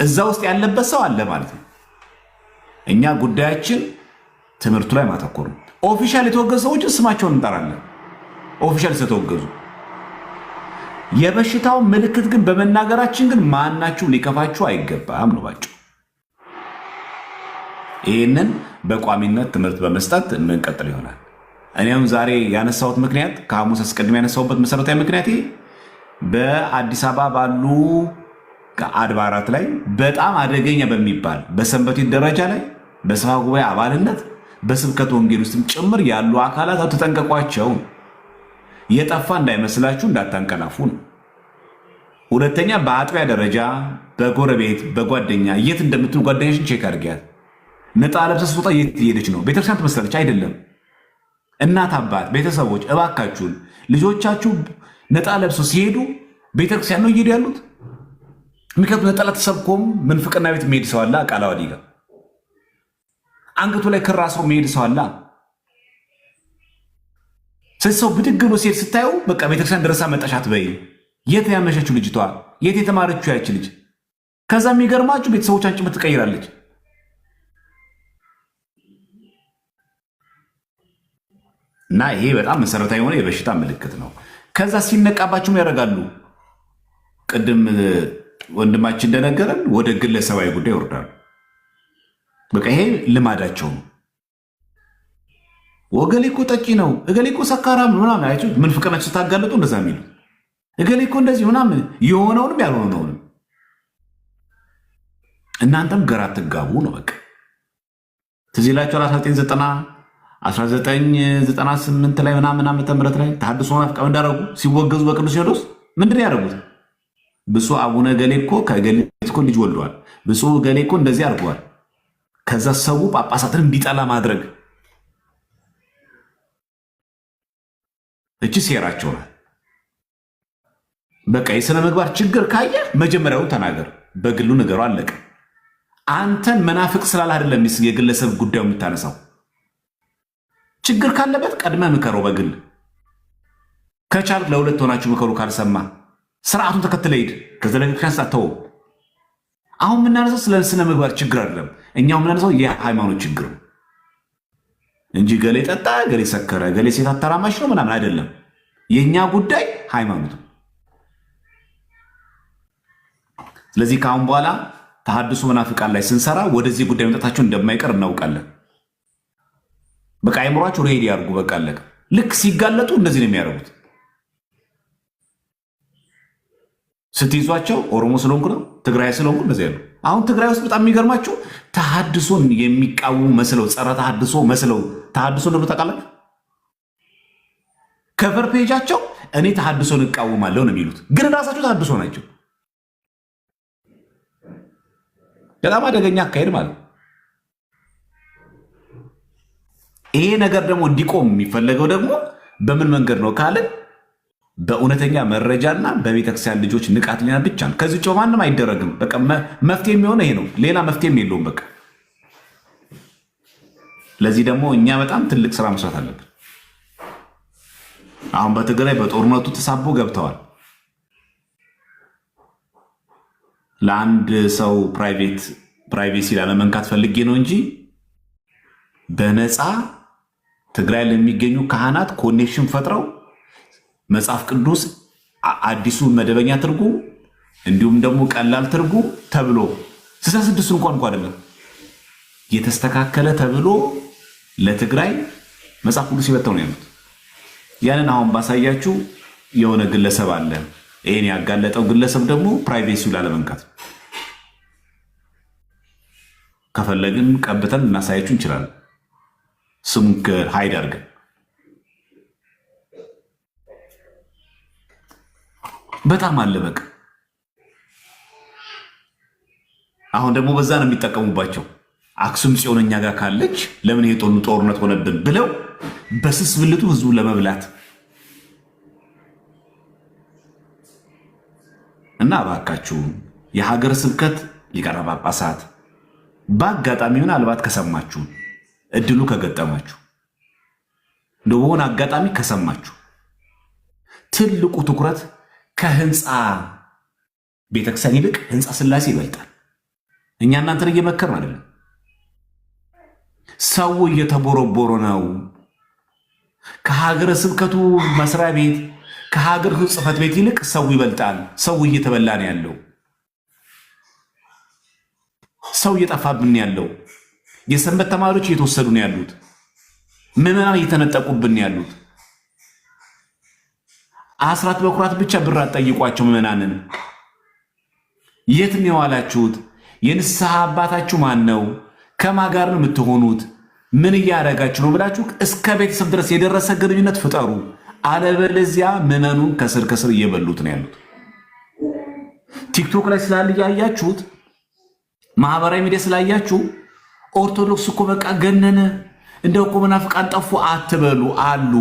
እዛ ውስጥ ያለበት ሰው አለ ማለት ነው። እኛ ጉዳያችን ትምህርቱ ላይ ማተኮር ነው። ኦፊሻል የተወገዙ ሰዎችን ስማቸውን እንጠራለን። ኦፊሻል ስለተወገዙ የበሽታው ምልክት ግን በመናገራችን ግን ማናችሁ ሊከፋችሁ አይገባም ነው ባጭሩ። ይህንን በቋሚነት ትምህርት በመስጠት የምንቀጥል ይሆናል። እኔም ዛሬ ያነሳሁት ምክንያት ከሐሙስ አስቀድሜ ያነሳሁበት መሰረታዊ ምክንያት በአዲስ አበባ ባሉ አድባራት ላይ በጣም አደገኛ በሚባል በሰንበቴት ደረጃ ላይ በሰባ ጉባኤ አባልነት በስብከት ወንጌል ውስጥም ጭምር ያሉ አካላት ተጠንቀቋቸው። የጠፋ እንዳይመስላችሁ እንዳታንቀላፉ ነው። ሁለተኛ በአጥቢያ ደረጃ በጎረቤት በጓደኛ የት እንደምትሉ ጓደኛሽን ቼክ አድርጊያት። ነጣ ለብሰ ስትወጣ የት እየሄደች ነው? ቤተክርስቲያን ትመስላለች አይደለም። እናት አባት ቤተሰቦች እባካችሁን ልጆቻችሁ ነጣ ለብሰው ሲሄዱ ቤተክርስቲያን ነው እየሄዱ ያሉት። ምክንያቱም ነጠላ ተሰብኮም ምንፍቅና ቤት የሚሄድ ሰው አለ። ቃላዋዲ ጋር አንገቱ ላይ ክራ ሰው የሚሄድ ሰው አለ። ስለዚህ ሰው ብድግ ብሎ ሲሄድ ስታዩ በቃ ቤተክርስቲያን ድረሳ መጣሻት በይ። የት ያመሸችው ልጅቷ? የት የተማረችው ያች ልጅ? ከዛ የሚገርማችሁ ቤተሰቦቿን ጭምር ትቀይራለች። እና ይሄ በጣም መሰረታዊ የሆነ የበሽታ ምልክት ነው። ከዛ ሲነቃባችሁም ያደርጋሉ። ቅድም ወንድማችን እንደነገረን ወደ ግለሰባዊ ጉዳይ ይወርዳሉ። በቃ ይሄ ልማዳቸው ነው። ወገሌ እኮ ጠጪ ነው፣ እገሌ እኮ ሰካራም ምናምን አያችሁ። ምን ፍቅራችሁ ስታጋለጡ እንደዛ የሚሉ እገሌ እኮ እንደዚህ ምናምን የሆነውንም ያልሆነውንም እናንተም ግራ አትጋቡ ነው። በቃ ትዝ ይላችኋል 1998 ላይ ምናምን ዓመተ ምህረት ላይ ተሐድሶ መናፍቃን እንዳደረጉ ሲወገዙ በቅዱስ ሲኖዶስ ምንድን ያደረጉት? ብፁዕ አቡነ ገሌ እኮ ከገሌ እኮ ልጅ ወልደዋል፣ ብፁዕ ገሌ እኮ እንደዚህ አድርገዋል። ከዛ ሰው ጳጳሳትን እንዲጠላ ማድረግ እቺ ሴራቸው ናት። በቃ የሥነ ምግባር ችግር ካየ መጀመሪያውን ተናገር፣ በግሉ ነገሩ አለቀ። አንተን መናፍቅ ስላል አይደለም የግለሰብ ጉዳዩ የምታነሳው። ችግር ካለበት ቀድመ ምከረው በግል ከቻልክ ለሁለት ሆናችሁ ምከሩ። ካልሰማ ስርዓቱን ተከትለ ሂድ። ከዘለግክን ሳተው አሁን የምናነሳው ስለ ስነ ምግባር ችግር አይደለም። እኛው የምናነሳው የሃይማኖት ችግር ነው እንጂ ገሌ ጠጣ፣ ገሌ ሰከረ፣ ገሌ ሴት አተራማሽ ነው ምናምን አይደለም። የእኛ ጉዳይ ሃይማኖት ነው። ስለዚህ ከአሁን በኋላ ተሐድሶ መናፍቃን ላይ ስንሰራ ወደዚህ ጉዳይ መምጣታቸው እንደማይቀር እናውቃለን። በቃ አይምሯቸው ሬዲ ያርጉ። በቃ አለቀ። ልክ ሲጋለጡ እንደዚህ ነው የሚያደርጉት። ስትይዟቸው ኦሮሞ ስለሆንኩ ነው፣ ትግራይ ስለሆንኩ እንደዚህ ያሉ። አሁን ትግራይ ውስጥ በጣም የሚገርማቸው ተሐድሶን የሚቃወሙ መስለው ጸረ ተሐድሶ መስለው ተሐድሶ እንደሆነ ታውቃላችሁ። ከቨር ፔጃቸው እኔ ተሐድሶን እቃወማለሁ ነው የሚሉት፣ ግን ራሳቸው ተሐድሶ ናቸው። በጣም አደገኛ አካሄድ ማለት ነው። ይሄ ነገር ደግሞ እንዲቆም የሚፈለገው ደግሞ በምን መንገድ ነው ካልን በእውነተኛ መረጃና በቤተክርስቲያን ልጆች ንቃትና ብቻ ነው። ከዚህ ውጭ ማንም አይደረግም። በቃ መፍትሄ የሚሆነው ይሄ ነው። ሌላ መፍትሄም የለውም። በቃ ለዚህ ደግሞ እኛ በጣም ትልቅ ስራ መስራት አለብን። አሁን በትግራይ በጦርነቱ ተሳቦ ገብተዋል። ለአንድ ሰው ፕራይቬሲ ላለመንካት ፈልጌ ነው እንጂ በነፃ ትግራይ ለሚገኙ ካህናት ኮኔክሽን ፈጥረው መጽሐፍ ቅዱስ አዲሱን መደበኛ ትርጉም እንዲሁም ደግሞ ቀላል ትርጉም ተብሎ 66 እንኳን አይደለም የተስተካከለ ተብሎ ለትግራይ መጽሐፍ ቅዱስ ይበተው ነው ያሉት። ያንን አሁን ባሳያችሁ የሆነ ግለሰብ አለ ይህን ያጋለጠው ግለሰብ ደግሞ ፕራይቬሲው ላለመንካት ከፈለግን ቀብተን እናሳያችሁ እንችላለን። ስሙን ሀይድ አድርገን በጣም አለበቅ። አሁን ደግሞ በዛ ነው የሚጠቀሙባቸው። አክሱም ጽዮን እኛ ጋር ካለች ለምን የጦሉ ጦርነት ሆነብን ብለው በስስ ብልቱ ህዝቡ ለመብላት እና እባካችሁ የሀገር ስብከት ሊቃነ ጳጳሳት በአጋጣሚ ምናልባት ከሰማችሁ እድሉ ከገጠማችሁ በሆነ አጋጣሚ ከሰማችሁ ትልቁ ትኩረት ከህንፃ ቤተክርስቲያን ይልቅ ህንፃ ስላሴ ይበልጣል። እኛ እናንተን እየመከርን አይደለም። ሰው እየተቦረቦረ ነው። ከሀገረ ስብከቱ መስሪያ ቤት ከሀገር ጽሕፈት ቤት ይልቅ ሰው ይበልጣል። ሰው እየተበላ ነው ያለው። ሰው እየጠፋብን ያለው። የሰንበት ተማሪዎች እየተወሰዱ ነው ያሉት። ምዕመናን እየተነጠቁብን ያሉት። አስራት በኩራት ብቻ ብር አትጠይቋቸው ምዕመናንን። የት ነው የዋላችሁት? የንስሐ አባታችሁ ማን ነው? ከማን ጋር ነው የምትሆኑት? ምን እያደረጋችሁ ነው ብላችሁ እስከ ቤተሰብ ድረስ የደረሰ ግንኙነት ፍጠሩ። አለበለዚያ ምዕመኑን ከስር ከስር እየበሉት ነው ያሉት። ቲክቶክ ላይ ስላለ ያያችሁት፣ ማህበራዊ ሚዲያ ስላያችሁ ኦርቶዶክስ እኮ በቃ ገነነ እንደው እኮ መናፍቃን ጠፉ አትበሉ። አሉ።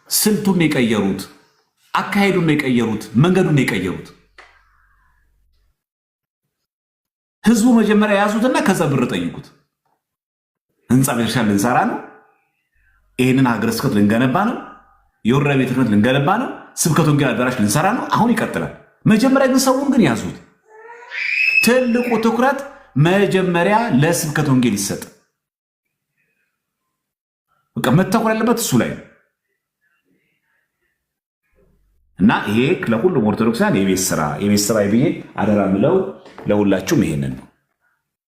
ስልቱን የቀየሩት፣ አካሄዱን የቀየሩት፣ መንገዱን የቀየሩት። ህዝቡ መጀመሪያ ያዙትና ከዛ ብር ጠይቁት። ህንፃ ቤተክርስቲያን ልንሰራ ነው፣ ይህንን ሀገረ ስብከት ልንገነባ ነው፣ የወረዳ ቤተ ክህነት ልንገነባ ነው፣ ስብከተ ወንጌል አዳራሽ ልንሰራ ነው። አሁን ይቀጥላል። መጀመሪያ ግን ሰውን ግን ያዙት። ትልቁ ትኩረት መጀመሪያ ለስብከተ ወንጌል ይሰጥ። በቃ መተኮር ያለበት እሱ ላይ ነው። እና ይሄ ለሁሉም ኦርቶዶክሳውያን የቤት ስራ ብዬ አደራ ምለው ለሁላችሁም ይሄንን ነው።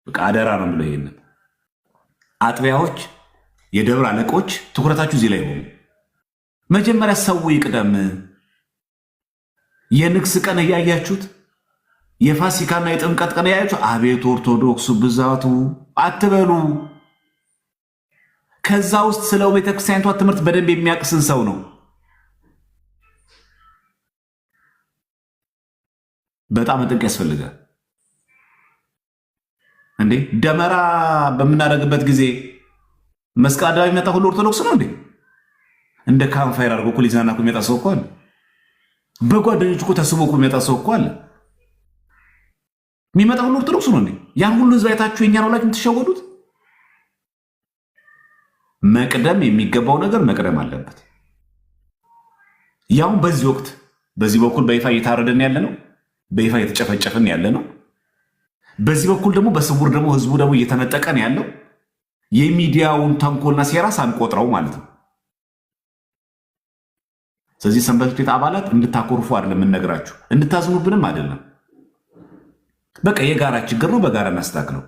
በቃ አደራ ነው ምለው ይሄንን። አጥቢያዎች፣ የደብር አለቆች ትኩረታችሁ እዚህ ላይ ሆኑ። መጀመሪያ ሰው ይቅደም። የንግስ ቀን እያያችሁት፣ የፋሲካና የጥምቀት ቀን እያያችሁ አቤት ኦርቶዶክሱ ብዛቱ አትበሉ። ከዛ ውስጥ ስለ ቤተክርስቲያኒቷ ትምህርት በደንብ የሚያቅስን ሰው ነው። በጣም ጥንቅ ያስፈልጋል። እንዴ ደመራ በምናደርግበት ጊዜ መስቀል አደባባይ የሚመጣ ሁሉ ኦርቶዶክስ ነው እንዴ? እንደ ካምፋየር አድርጎ እኮ ሊዝናና እኮ የሚመጣ ሰው እኮ አለ። በጓደኞች እኮ ተስቦ እኮ የሚመጣ ሰው እኮ አለ። የሚመጣ ሁሉ ኦርቶዶክስ ነው እንዴ? ያን ሁሉ ህዝብ አይታችሁ የኛ ነው ላይ የምትሸወዱት? መቅደም የሚገባው ነገር መቅደም አለበት። ያው በዚህ ወቅት በዚህ በኩል በይፋ እየታረደን ያለ ነው፣ በይፋ እየተጨፈጨፍን ያለ ነው። በዚህ በኩል ደግሞ በስውር ደግሞ ህዝቡ ደግሞ እየተነጠቀን ያለው የሚዲያውን ተንኮልና ሴራ ሳንቆጥረው ማለት ነው። ስለዚህ ሰንበት ቤት አባላት እንድታኮርፉ አይደለም የምንነግራችሁ፣ እንድታዝኑብንም አይደለም። በቃ የጋራ ችግር ነው፣ በጋራ እናስተካክለው።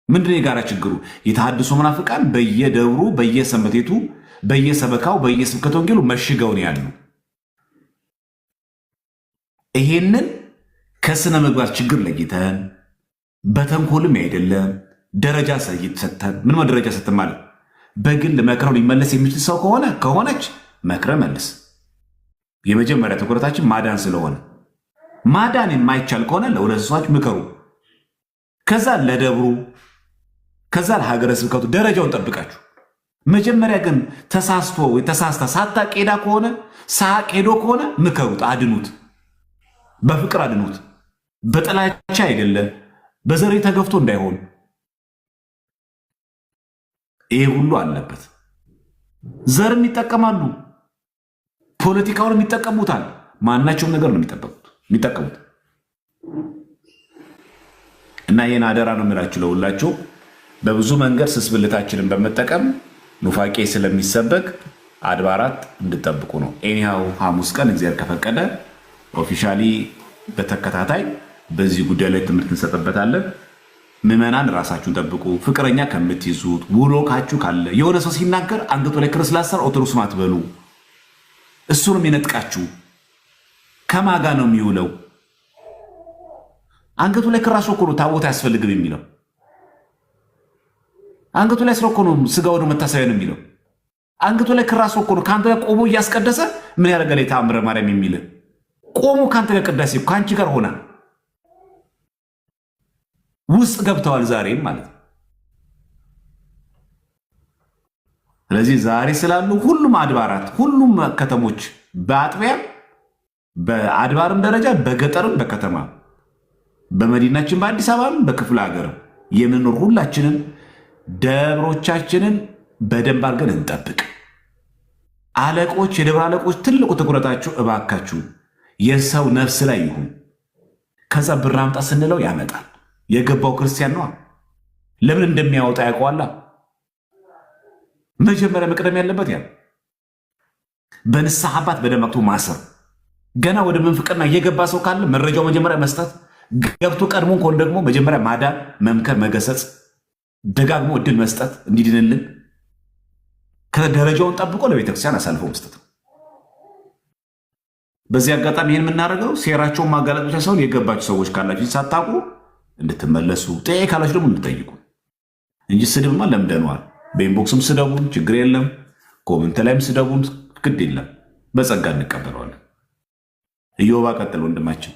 ምንድነው የጋራ ችግሩ? የተሐድሶ መናፍቃን በየደብሩ በየሰንበት ቤቱ በየሰበካው በየስብከተ ወንጌሉ መሽገው ነው ያሉ። ይሄንን ከስነ ምግባር ችግር ለይተን በተንኮልም አይደለም ደረጃ ሰጥተን ምን ደረጃ ሰጥተን ማለት በግል መክረው ሊመለስ የሚችል ሰው ከሆነች መክረ መልስ። የመጀመሪያ ትኩረታችን ማዳን ስለሆነ ማዳን የማይቻል ከሆነ ለሁለት ሰዎች ምከሩ። ከዛ ለደብሩ ከዛ ለሀገረ ስብከቱ ደረጃውን ጠብቃችሁ መጀመሪያ ግን ተሳስታ ሳታቅ ሄዳ ከሆነ ሳቅ ሄዶ ከሆነ ምከሩት፣ አድኑት፣ በፍቅር አድኑት። በጥላቻ አይደለም፣ በዘሬ ተገፍቶ እንዳይሆን። ይሄ ሁሉ አለበት። ዘርም ይጠቀማሉ፣ ፖለቲካውንም ይጠቀሙታል። ማናቸውም ነገር ነው የሚጠቀሙት። እና ይህን አደራ ነው የምላችሁ ለሁላችሁ። በብዙ መንገድ ስስብልታችንን በመጠቀም ኑፋቄ ስለሚሰበክ አድባራት እንድጠብቁ ነው። ኤኒሃው ሐሙስ ቀን እግዚአብሔር ከፈቀደ ኦፊሻሊ በተከታታይ በዚህ ጉዳይ ላይ ትምህርት እንሰጥበታለን። ምዕመናን ራሳችሁን ጠብቁ። ፍቅረኛ ከምትይዙት ውሎካችሁ ካለ የሆነ ሰው ሲናገር አንገቱ ላይ ክር ስላሰር ኦርቶዶክስ አትበሉ። እሱንም ይነጥቃችሁ። ከማጋ ነው የሚውለው? አንገቱ ላይ ክራሱ እኮ ነው ታቦት አያስፈልግም የሚለው። አንገቱ ላይ ስለ እኮ ነው ስጋ ወደ መታሰቢያ ነው የሚለው። አንገቱ ላይ ክራሱ እኮ ነው ከአንተ ጋር ቆሞ እያስቀደሰ ምን ያደርጋል? ተአምረ ማርያም የሚል ቆሞ ከአንተ ጋር ቅዳሴ ከአንቺ ጋር ሆና ውስጥ ገብተዋል ዛሬም ማለት ነው። ስለዚህ ዛሬ ስላሉ ሁሉም አድባራት ሁሉም ከተሞች በአጥቢያ በአድባርም ደረጃ በገጠርም በከተማ በመዲናችን በአዲስ አበባም በክፍለ ሀገርም የምንኖር ሁላችንም ደብሮቻችንን በደንብ አድርገን እንጠብቅ። አለቆች፣ የደብረ አለቆች ትልቁ ትኩረታችሁ እባካችሁ የሰው ነፍስ ላይ ይሁን። ከዛ ብር አምጣ ስንለው ያመጣል። የገባው ክርስቲያን ነዋ። ለምን እንደሚያወጣ ያውቀዋላ። መጀመሪያ መቅደም ያለበት ያ በንስሐ አባት በደማቅቱ ማሰር። ገና ወደ ምንፍቅና እየገባ ሰው ካለ መረጃው መጀመሪያ መስጠት፣ ገብቶ ቀድሞ ከሆነ ደግሞ መጀመሪያ ማዳን፣ መምከር፣ መገሰጽ፣ ደጋግሞ እድል መስጠት እንዲድንልን፣ ከደረጃውን ጠብቆ ለቤተክርስቲያን አሳልፎ መስጠት። በዚህ አጋጣሚ ይህን የምናደርገው ሴራቸውን ማጋለጥ ብቻ ሳይሆን የገባችሁ ሰዎች ካላችሁ ሳታውቁ እንድትመለሱ፣ ጥያቄ ካላችሁ ደግሞ እንድጠይቁ እንጂ ስድብማ ለምደነዋል። በኢንቦክስም ስደቡን ችግር የለም፣ ኮመንት ላይም ስደቡን ግድ የለም፣ በጸጋ እንቀበለዋለን። እዮባ ቀጥል ወንድማችን።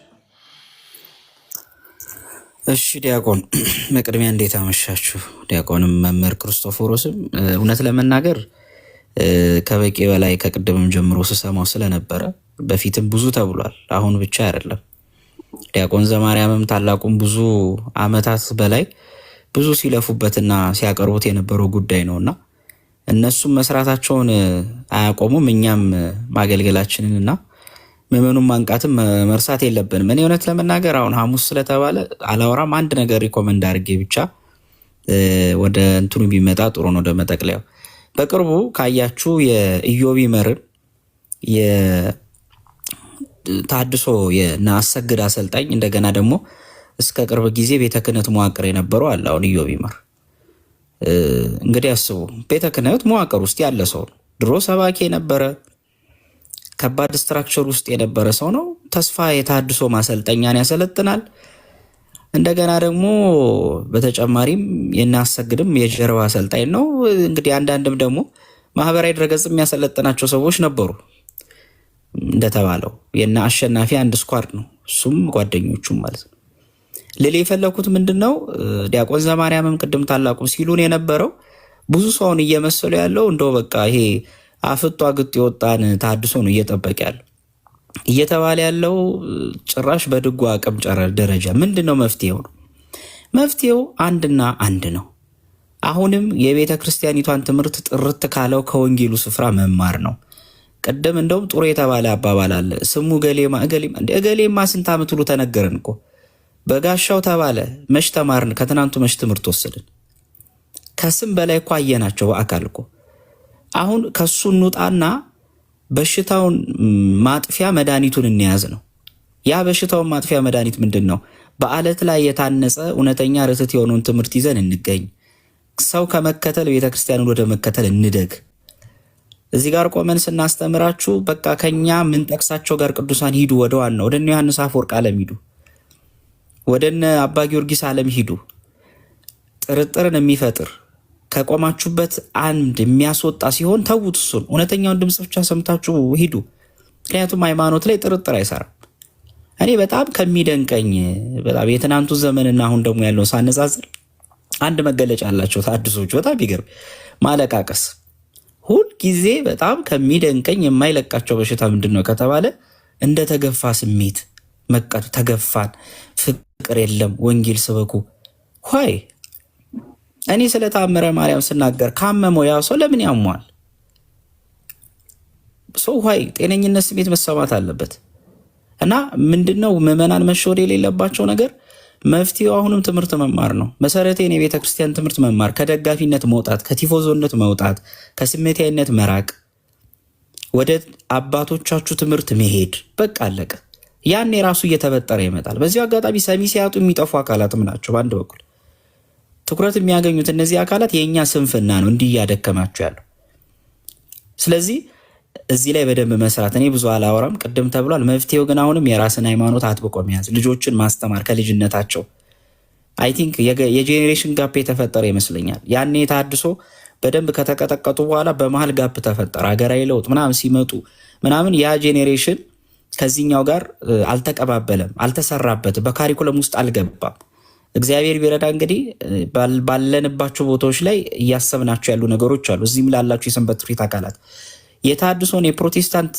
እሺ ዲያቆን፣ በቅድሚያ እንዴት አመሻችሁ? ዲያቆንም መምህር ክርስቶፎሮስም እውነት ለመናገር ከበቂ በላይ ከቅድምም ጀምሮ ስሰማው ስለነበረ በፊትም ብዙ ተብሏል። አሁን ብቻ አይደለም። ዲያቆን ዘማርያምም ታላቁም ብዙ ዓመታት በላይ ብዙ ሲለፉበትና ሲያቀርቡት የነበረው ጉዳይ ነውና እነሱም መስራታቸውን አያቆሙም። እኛም ማገልገላችንንና ምዕመኑን ማንቃትም መርሳት የለብንም። እኔ እውነት ለመናገር አሁን ሐሙስ ስለተባለ አላወራም። አንድ ነገር ሪኮመንድ አድርጌ ብቻ ወደ እንትኑ ቢመጣ ጥሩ ነው። ወደ መጠቅለያው በቅርቡ ካያችሁ የኢዮብ ይመርን የታድሶ የአሰግድ አሰልጣኝ እንደገና ደግሞ እስከ ቅርብ ጊዜ ቤተ ክህነት መዋቅር የነበረው አለ። አሁን ኢዮብ ይመር እንግዲህ አስቡ፣ ቤተ ክህነት መዋቅር ውስጥ ያለ ሰው ነው። ድሮ ሰባኪ የነበረ ከባድ ስትራክቸር ውስጥ የነበረ ሰው ነው። ተስፋ የታድሶ ማሰልጠኛን ያሰለጥናል። እንደገና ደግሞ በተጨማሪም የናሰግድም የጀርባ አሰልጣኝ ነው። እንግዲህ አንዳንድም ደግሞ ማህበራዊ ድረገጽ የሚያሰለጥናቸው ሰዎች ነበሩ። እንደተባለው የና አሸናፊ አንድ ስኳድ ነው፣ እሱም ጓደኞቹም ማለት ነው። ልል የፈለኩት ምንድን ነው፣ ዲያቆን ዘማርያምም ቅድም ታላቁ ሲሉን የነበረው ብዙ ሰውን እየመሰሉ ያለው እንደው በቃ ይሄ አፍጧ ግጥ የወጣን ታድሶ ነው እየጠበቀ ያለው እየተባለ ያለው። ጭራሽ በድጓ አቅም ደረጃ ምንድን ነው መፍትሄው? ነው መፍትሄው አንድና አንድ ነው። አሁንም የቤተ ክርስቲያኒቷን ትምህርት ጥርት ካለው ከወንጌሉ ስፍራ መማር ነው። ቅድም እንደውም ጥሩ የተባለ አባባል አለ። ስሙ ገሌማ እገሌማ ስንት ዓመት ሁሉ ተነገረን እኮ በጋሻው ተባለ። መች ተማርን? ከትናንቱ መች ትምህርት ወሰድን? ከስም በላይ እኮ አየናቸው በአካል እኮ። አሁን ከሱ እንውጣና በሽታውን ማጥፊያ መድኃኒቱን እንያዝ ነው። ያ በሽታውን ማጥፊያ መድኃኒት ምንድን ነው? በአለት ላይ የታነጸ እውነተኛ ርትት የሆነውን ትምህርት ይዘን እንገኝ። ሰው ከመከተል ቤተክርስቲያንን ወደ መከተል እንደግ። እዚህ ጋር ቆመን ስናስተምራችሁ በቃ ከኛ ምንጠቅሳቸው ጋር ቅዱሳን ሂዱ፣ ወደ ዋና ወደ እነ ዮሐንስ አፈወርቅ ዓለም ሂዱ፣ ወደ እነ አባ ጊዮርጊስ ዓለም ሂዱ። ጥርጥርን የሚፈጥር ከቆማችሁበት አንድ የሚያስወጣ ሲሆን ተዉት። እሱን እውነተኛውን ድምፅ ብቻ ሰምታችሁ ሂዱ። ምክንያቱም ሃይማኖት ላይ ጥርጥር አይሰራም። እኔ በጣም ከሚደንቀኝ በጣም የትናንቱ ዘመንና አሁን ደግሞ ያለውን ሳነጻጽር አንድ መገለጫ አላቸው ታድሶች። በጣም ይገርም ማለቃቀስ። ሁልጊዜ በጣም ከሚደንቀኝ የማይለቃቸው በሽታ ምንድን ነው ከተባለ እንደ ተገፋ ስሜት መቀር፣ ተገፋን፣ ፍቅር የለም፣ ወንጌል ስበኩ። ኋይ እኔ ስለ ተአምረ ማርያም ስናገር ካመመው ያ ሰው ለምን ያሟል? ሰው ኋይ ጤነኝነት ስሜት መሰማት አለበት። እና ምንድነው ምዕመናን መሸወድ የሌለባቸው ነገር መፍትሄው አሁንም ትምህርት መማር ነው። መሰረቴን የቤተ ክርስቲያን ትምህርት መማር፣ ከደጋፊነት መውጣት፣ ከቲፎዞነት መውጣት፣ ከስሜታዊነት መራቅ፣ ወደ አባቶቻችሁ ትምህርት መሄድ። በቃ አለቀ። ያኔ ራሱ እየተበጠረ ይመጣል። በዚሁ አጋጣሚ ሰሚ ሲያጡ የሚጠፉ አካላትም ናቸው። በአንድ በኩል ትኩረት የሚያገኙት እነዚህ አካላት የእኛ ስንፍና ነው እንዲህ እያደከማቸው ያለው። ስለዚህ እዚህ ላይ በደንብ መስራት። እኔ ብዙ አላወራም፣ ቅድም ተብሏል። መፍትሄው ግን አሁንም የራስን ሃይማኖት አጥብቆ መያዝ፣ ልጆችን ማስተማር ከልጅነታቸው። አይ ቲንክ የጄኔሬሽን ጋፕ የተፈጠረ ይመስለኛል። ያኔ ታድሶ በደንብ ከተቀጠቀጡ በኋላ በመሀል ጋፕ ተፈጠረ። ሀገራዊ ለውጥ ምናምን ሲመጡ ምናምን ያ ጄኔሬሽን ከዚህኛው ጋር አልተቀባበለም፣ አልተሰራበትም፣ በካሪኩለም ውስጥ አልገባም። እግዚአብሔር ቢረዳ እንግዲህ ባለንባቸው ቦታዎች ላይ እያሰብናቸው ያሉ ነገሮች አሉ። እዚህም ላላችሁ የሰንበት ትምህርት ቤት አካላት የታድሶን የፕሮቴስታንት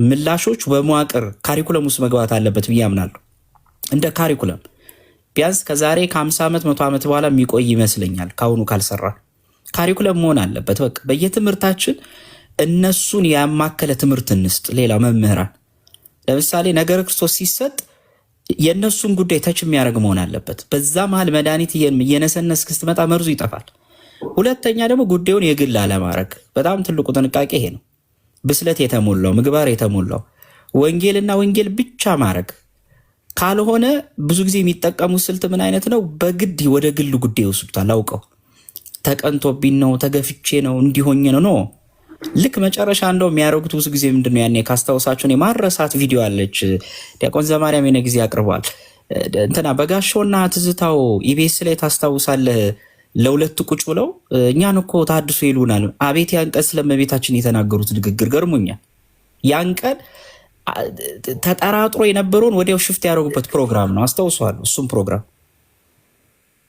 ምላሾች በመዋቅር ካሪኩለም ውስጥ መግባት አለበት ብዬ አምናለሁ። እንደ ካሪኩለም ቢያንስ ከዛሬ ከ50 ዓመት 100 ዓመት በኋላ የሚቆይ ይመስለኛል። ከአሁኑ ካልሰራ ካሪኩለም መሆን አለበት። በቃ በየትምህርታችን እነሱን ያማከለ ትምህርት እንስጥ። ሌላው መምህራን ለምሳሌ ነገረ ክርስቶስ ሲሰጥ የእነሱን ጉዳይ ተች የሚያደርግ መሆን አለበት። በዛ መሀል መድኃኒት እየነሰነስክ ስትመጣ መርዙ ይጠፋል። ሁለተኛ ደግሞ ጉዳዩን የግል አለማድረግ፣ በጣም ትልቁ ጥንቃቄ ይሄ ነው። ብስለት የተሞላው ምግባር የተሞላው ወንጌልና ወንጌል ብቻ ማድረግ ካልሆነ ብዙ ጊዜ የሚጠቀሙት ስልት ምን አይነት ነው? በግድ ወደ ግል ጉዳይ ይወስዱታል። አውቀው ተቀንቶብኝ ነው፣ ተገፍቼ ነው፣ እንዲሆኝ ነው። ልክ መጨረሻ እንደው የሚያደርጉት ብዙ ጊዜ ምንድነው ያኔ ካስታውሳችሁን የማረሳት ቪዲዮ አለች። ዲያቆን ዘማርያም የሆነ ጊዜ አቅርቧል። እንትና በጋሻውና ትዝታው ኢቢኤስ ላይ ታስታውሳለህ? ለሁለት ቁጭ ብለው እኛን እኮ ታድሶ ይሉናል። አቤት ያን ቀን ስለእመቤታችን የተናገሩት ንግግር ገርሞኛል። ያን ቀን ተጠራጥሮ የነበረውን ወዲያው ሽፍት ያደረጉበት ፕሮግራም ነው። አስታውሰዋል። እሱም ፕሮግራም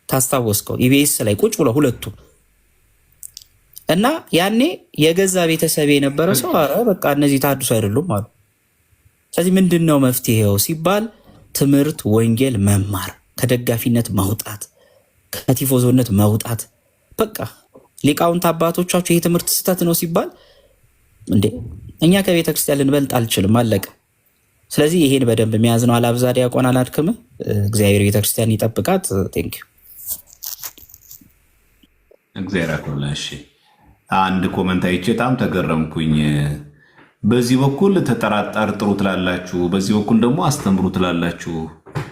ታስታወስከው? ኢቢኤስ ላይ ቁጭ ብለው ሁለቱ እና ያኔ የገዛ ቤተሰብ የነበረ ሰው አረ በቃ እነዚህ ታድሶ አይደሉም አሉ። ስለዚህ ምንድን ነው መፍትሄው ሲባል ትምህርት ወንጌል መማር፣ ከደጋፊነት መውጣት፣ ከቲፎዞነት መውጣት። በቃ ሊቃውንት አባቶቻቸው ይህ ትምህርት ስህተት ነው ሲባል እንዴ እኛ ከቤተ ክርስቲያን ልንበልጥ አልችልም፣ አለቀ። ስለዚህ ይሄን በደንብ የሚያዝ ነው። አላብዛ ዲያቆን አላድክም። እግዚአብሔር ቤተክርስቲያን ይጠብቃት። ቴንክ ዩ እግዚአብሔር አክብርልሽ። አንድ ኮመንት አይቼ በጣም ተገረምኩኝ። በዚህ በኩል ተጠራጠሩ ትላላችሁ፣ በዚህ በኩል ደግሞ አስተምሩ ትላላችሁ።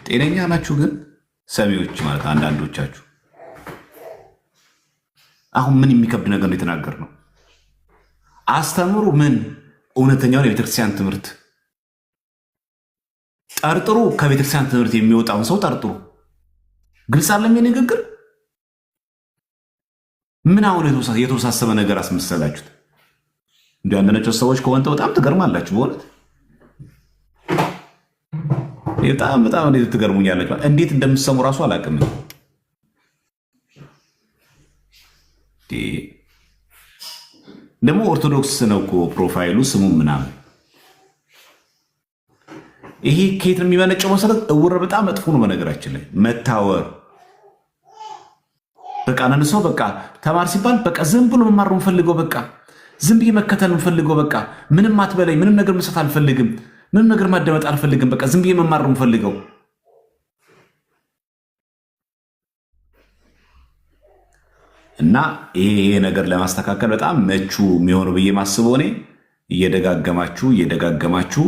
ጤነኛ ናችሁ ግን ሰሚዎች ማለት አንዳንዶቻችሁ? አሁን ምን የሚከብድ ነገር ነው የተናገርነው? አስተምሩ ምን? እውነተኛውን የቤተክርስቲያን ትምህርት ጠርጥሩ። ከቤተክርስቲያን ትምህርት የሚወጣውን ሰው ጠርጥሩ። ግልጽ አለም የንግግር ምን አሁን የተወሳሰበ ነገር አስመሰላችሁት? እንዲ አንዳንዶቹ ሰዎች ከወንተ በጣም ትገርማላችሁ። በእውነት በጣም በጣም እንዴት ትገርሙኛላችሁ። እንዴት እንደምትሰሙ ራሱ አላውቅም። ደግሞ ኦርቶዶክስ ነው እኮ ፕሮፋይሉ ስሙ ምናምን። ይሄ ከየት ነው የሚመነጨው መሰረት? እውር በጣም መጥፎ ነው በነገራችን ላይ መታወር። በቃ አንድ ሰው በቃ ተማር ሲባል በቃ ዝም ብሎ መማር ነው የምፈልገው፣ በቃ ዝም ብዬ መከተል ነው የምፈልገው፣ በቃ ምንም አትበለኝ፣ ምንም ነገር መስጠት አልፈልግም፣ ምንም ነገር ማዳመጥ አልፈልግም፣ በቃ ዝም ብዬ መማር ነው የምፈልገው። እና ይሄ ነገር ለማስተካከል በጣም መቹ የሚሆነው ብዬ ማስበው እኔ እየደጋገማችሁ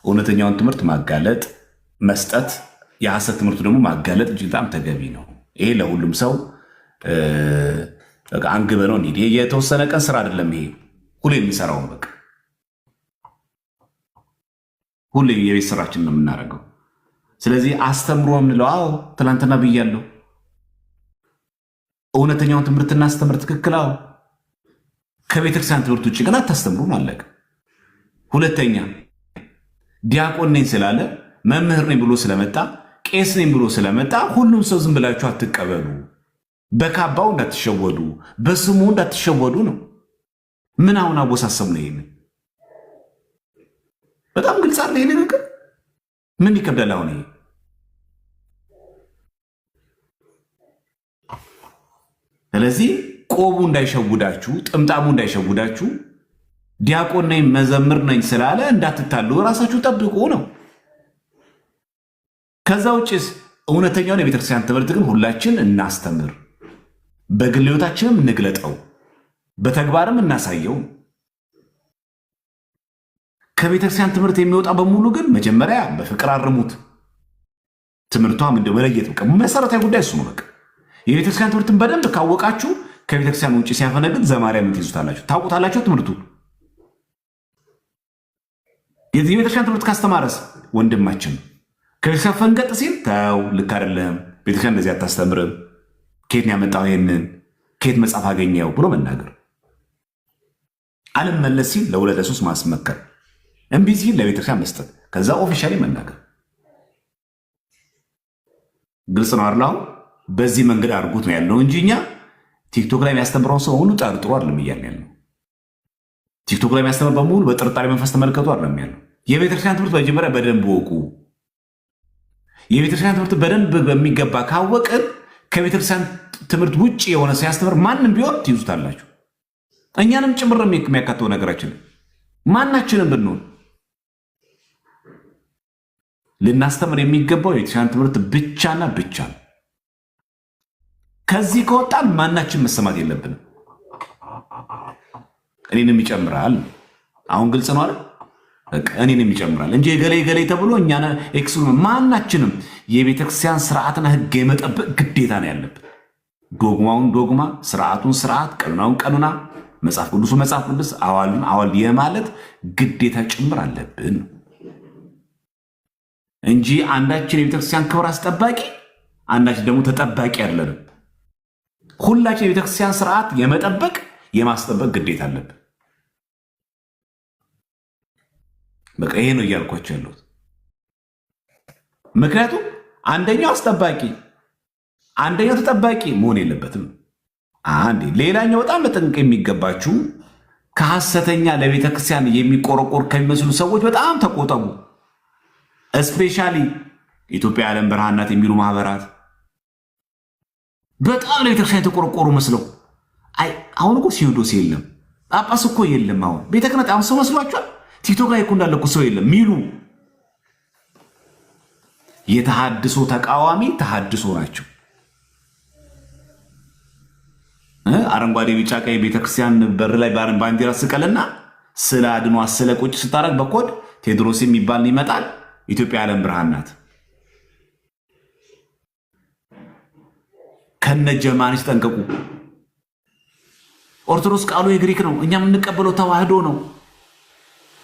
እውነተኛውን ትምህርት ማጋለጥ መስጠት፣ የሐሰት ትምህርቱ ደግሞ ማጋለጥ እጅግ በጣም ተገቢ ነው። ይሄ ለሁሉም ሰው አንግበ ነው እንሂድ። የተወሰነ ቀን ስራ አይደለም። ይሄ ሁሌ የሚሰራው በቃ ሁሌ የቤት ስራችን ነው የምናደርገው። ስለዚህ አስተምሮ የምንለው አዎ ትናንትና ብያለሁ። እውነተኛውን ትምህርት እናስተምር፣ ትክክል። አዎ ከቤተክርስቲያን ትምህርት ውጭ ግን አታስተምሩ ማለቅ። ሁለተኛ ዲያቆን ነኝ ስላለ መምህር ነኝ ብሎ ስለመጣ ቄስ ነኝ ብሎ ስለመጣ ሁሉም ሰው ዝም ብላችሁ አትቀበሉ። በካባው እንዳትሸወዱ፣ በስሙ እንዳትሸወዱ ነው። ምን አሁን አወሳሰብ ነው? ይሄን በጣም ግልጽ አለ። ይሄ ነገር ምን ይከብዳል አሁን? ይሄ ስለዚህ ቆቡ እንዳይሸውዳችሁ፣ ጥምጣሙ እንዳይሸውዳችሁ። ዲያቆን ነኝ መዘምር ነኝ ስላለ እንዳትታሉ፣ ራሳችሁ ጠብቁ ነው። ከዛ ውጭስ እውነተኛውን የቤተክርስቲያን ትምህርት ግን ሁላችን እናስተምር፣ በግል ሕይወታችንም እንግለጠው፣ በተግባርም እናሳየው። ከቤተክርስቲያን ትምህርት የሚወጣ በሙሉ ግን መጀመሪያ በፍቅር አርሙት። ትምህርቷ ምንድን መለየት በቃ መሰረታዊ ጉዳይ እሱ ነው። በቃ የቤተክርስቲያን ትምህርትን በደንብ ካወቃችሁ ከቤተክርስቲያን ውጭ ሲያፈነግጥ ዘማርያምን ትይዙታላችሁ፣ ታውቁታላችሁ። ትምህርቱ የዚህ ቤተክርስቲያን ትምህርት ካስተማረስ ወንድማችን ነው። ከቤተክርስቲያን ፈንገጥ ሲል ተው ልክ አይደለም፣ ቤተክርስቲያን እንደዚህ አታስተምርም፣ ከየት ነው ያመጣው ይሄንን፣ ከየት መጽሐፍ አገኘው ብሎ መናገር። አልመለስ ሲል ለሁለት ለሶስት ማስመከር፣ እምቢ ሲል ለቤተክርስቲያን መስጠት፣ ከዛ ኦፊሻሊ መናገር። ግልጽ ነው አይደል? በዚህ መንገድ አድርጉት ነው ያለው እንጂ እኛ ቲክቶክ ላይ የሚያስተምረውን ሰው ሁሉ ጠርጥሮ አይደለም እያልን ያለው። ቲክቶክ ላይ የሚያስተምር በሙሉ በጥርጣሬ መንፈስ ተመልከቱ አይደለም ያለው። የቤተክርስቲያን ትምህርት መጀመሪያ በደንብ ወቁ። የቤተክርስቲያን ትምህርት በደንብ በሚገባ ካወቅን ከቤተክርስቲያን ትምህርት ውጭ የሆነ ሲያስተምር ማንም ቢሆን ትይዙታላችሁ። እኛንም ጭምር የሚያካተው ነገራችን ማናችንም ብንሆን ልናስተምር የሚገባው የቤተክርስቲያን ትምህርት ብቻና ብቻ ነው። ከዚህ ከወጣን ማናችን መሰማት የለብንም። እኔንም ይጨምራል። አሁን ግልጽ ነው አይደል? እኔንም ይጨምራል እንጂ የገሌ ገሌ ተብሎ እኛ ማናችንም የቤተክርስቲያን ስርዓትና ሕግ የመጠበቅ ግዴታ ነው ያለብን። ዶግማውን ዶግማ፣ ስርዓቱን ስርዓት፣ ቀኑናውን ቀኑና፣ መጽሐፍ ቅዱሱ መጽሐፍ ቅዱስ፣ አዋሉን አዋል የማለት ግዴታ ጭምር አለብን እንጂ አንዳችን የቤተክርስቲያን ክብር አስጠባቂ አንዳችን ደግሞ ተጠባቂ አይደለንም። ሁላችን የቤተክርስቲያን ስርዓት የመጠበቅ የማስጠበቅ ግዴታ አለብን። በቃ ይሄ ነው እያልኳቸው ያለሁት። ምክንያቱም አንደኛው አስጠባቂ አንደኛው ተጠባቂ መሆን የለበትም። አንዴ ሌላኛው በጣም መጠንቀቅ የሚገባችሁ ከሐሰተኛ ለቤተክርስቲያን የሚቆረቆር ከሚመስሉ ሰዎች በጣም ተቆጠቡ። እስፔሻሊ ኢትዮጵያ የዓለም ብርሃን ናት የሚሉ ማህበራት በጣም ለቤተክርስቲያን የተቆረቆሩ መስለው አሁን እኮ ሲኖዶስ የለም፣ ጳጳስ እኮ የለም። አሁን ቤተ ክህነት አሁን ሰው መስሏቸዋል። ቲክቶክ ላይ እኮ እንዳለ እኮ ሰው የለም ሚሉ የተሐድሶ ተቃዋሚ ተሐድሶ ናቸው። አረንጓዴ ቢጫ ቀይ ቤተክርስቲያን በር ላይ ባንዲራ ስቀልና ስለ አድኖ ስለ ቁጭ ስታረግ በኮድ ቴዎድሮስ የሚባል ይመጣል። ኢትዮጵያ የዓለም ብርሃን ናት። ከነጀማንሽ ጠንቀቁ። ኦርቶዶክስ ቃሉ የግሪክ ነው፣ እኛ የምንቀበለው ተዋህዶ ነው።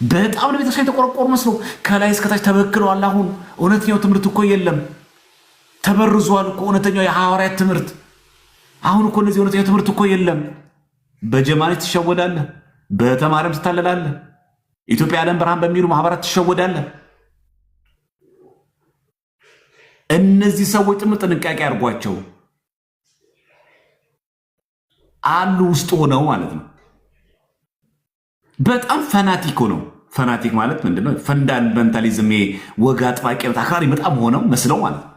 በጣም ለቤተክርስቲያን የተቆረቆሩ መስሎ ከላይ እስከታች ተበክለዋል። አሁን እውነተኛው ትምህርት እኮ የለም፣ ተበርዟል እኮ እውነተኛው የሐዋርያት ትምህርት። አሁን እኮ እነዚህ እውነተኛው ትምህርት እኮ የለም። በጀማንሽ ትሸወዳለህ፣ በተማሪም ትታለላለህ፣ ኢትዮጵያ የዓለም ብርሃን በሚሉ ማህበራት ትሸወዳለህ። እነዚህ ሰዎች ጥምር ጥንቃቄ አድርጓቸው አሉ ውስጥ ሆነው ማለት ነው። በጣም ፈናቲክ ሆነው። ፈናቲክ ማለት ምንድነው? ፈንዳሜንታሊዝም ወግ አጥባቂ አክራሪ በጣም ሆነው መስለው ማለት ነው።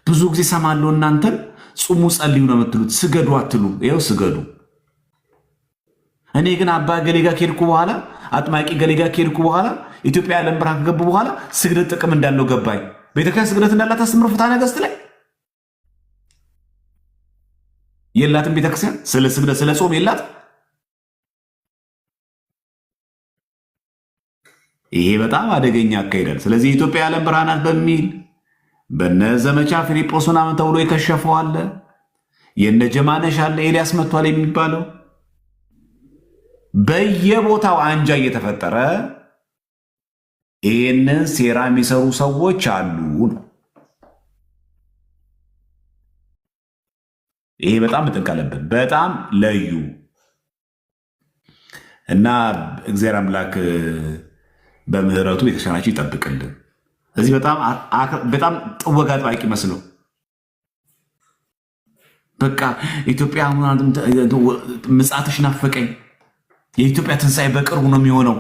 ብዙ ጊዜ ሰማለሁ እናንተን ጹሙ ጸልዩ ነው የምትሉት፣ ስገዱ አትሉ። ይኸው ስገዱ። እኔ ግን አባ ገሌጋ ከሄድኩ በኋላ አጥማቂ ገሌጋ ከሄድኩ በኋላ ኢትዮጵያ የዓለም ብርሃን ከገቡ በኋላ ስግደት ጥቅም እንዳለው ገባኝ። ቤተክርስቲያን ስግደት እንዳላት አስተምሮ ፍትሐ ነገሥት ላይ የላትም። ቤተክርስቲያን ስለ ስግደት ስለ ጾም የላት። ይሄ በጣም አደገኛ አካሄዳል። ስለዚህ የኢትዮጵያ የዓለም ብርሃናት በሚል በነ ዘመቻ ፊልጶስ ምናምን ተብሎ የከሸፈው አለ፣ የነ ጀማነሽ አለ፣ ኤልያስ መጥቷል የሚባለው በየቦታው አንጃ እየተፈጠረ ይህንን ሴራ የሚሰሩ ሰዎች አሉ። ይሄ በጣም መጠንቀቅ አለብን። በጣም ለዩ እና እግዚአብሔር አምላክ በምህረቱ ቤተክርስቲያናችን ይጠብቅልን። እዚህ በጣም ጥወጋ አጥባቂ መስለው በቃ ኢትዮጵያ ምጽአትሽ ናፈቀኝ፣ የኢትዮጵያ ትንሣኤ በቅርቡ ነው የሚሆነው።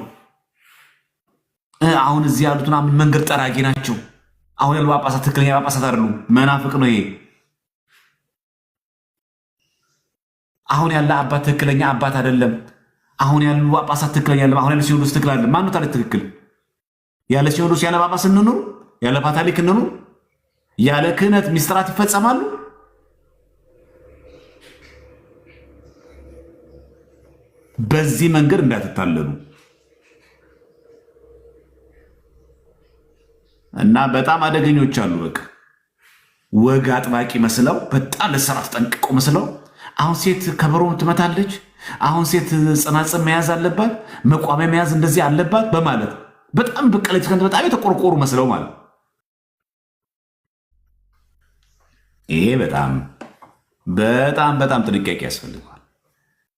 አሁን እዚህ ያሉት መንገድ ጠራጊ ናቸው። አሁን ያሉ ጳጳሳት ትክክለኛ ጳጳሳት አይደሉም። መናፍቅ ነው ይሄ። አሁን ያለ አባት ትክክለኛ አባት አይደለም። አሁን ያሉ ጳጳሳት ትክክለኛ አይደለም። አሁን ያለ ሲኖዶስ ትክክል አይደለም። ማን ነው ታዲያ ትክክል? ያለ ሲኖዶስ ያለ ጳጳስ እንኑር፣ ያለ ፓትርያርክ እንኑር፣ ያለ ክህነት ሚስጥራት ይፈጸማሉ። በዚህ መንገድ እንዳትታለሉ እና በጣም አደገኞች አሉ። በቃ ወግ አጥባቂ መስለው በጣም ለስርዓት ጠንቅቆ መስለው አሁን ሴት ከበሮ ትመታለች፣ አሁን ሴት ጽናጽን መያዝ አለባት፣ መቋሚያ መያዝ እንደዚህ አለባት በማለት በጣም በቀለች ከንት በጣም የተቆርቆሩ መስለው ማለት ይሄ በጣም በጣም በጣም ጥንቃቄ ያስፈልጋል።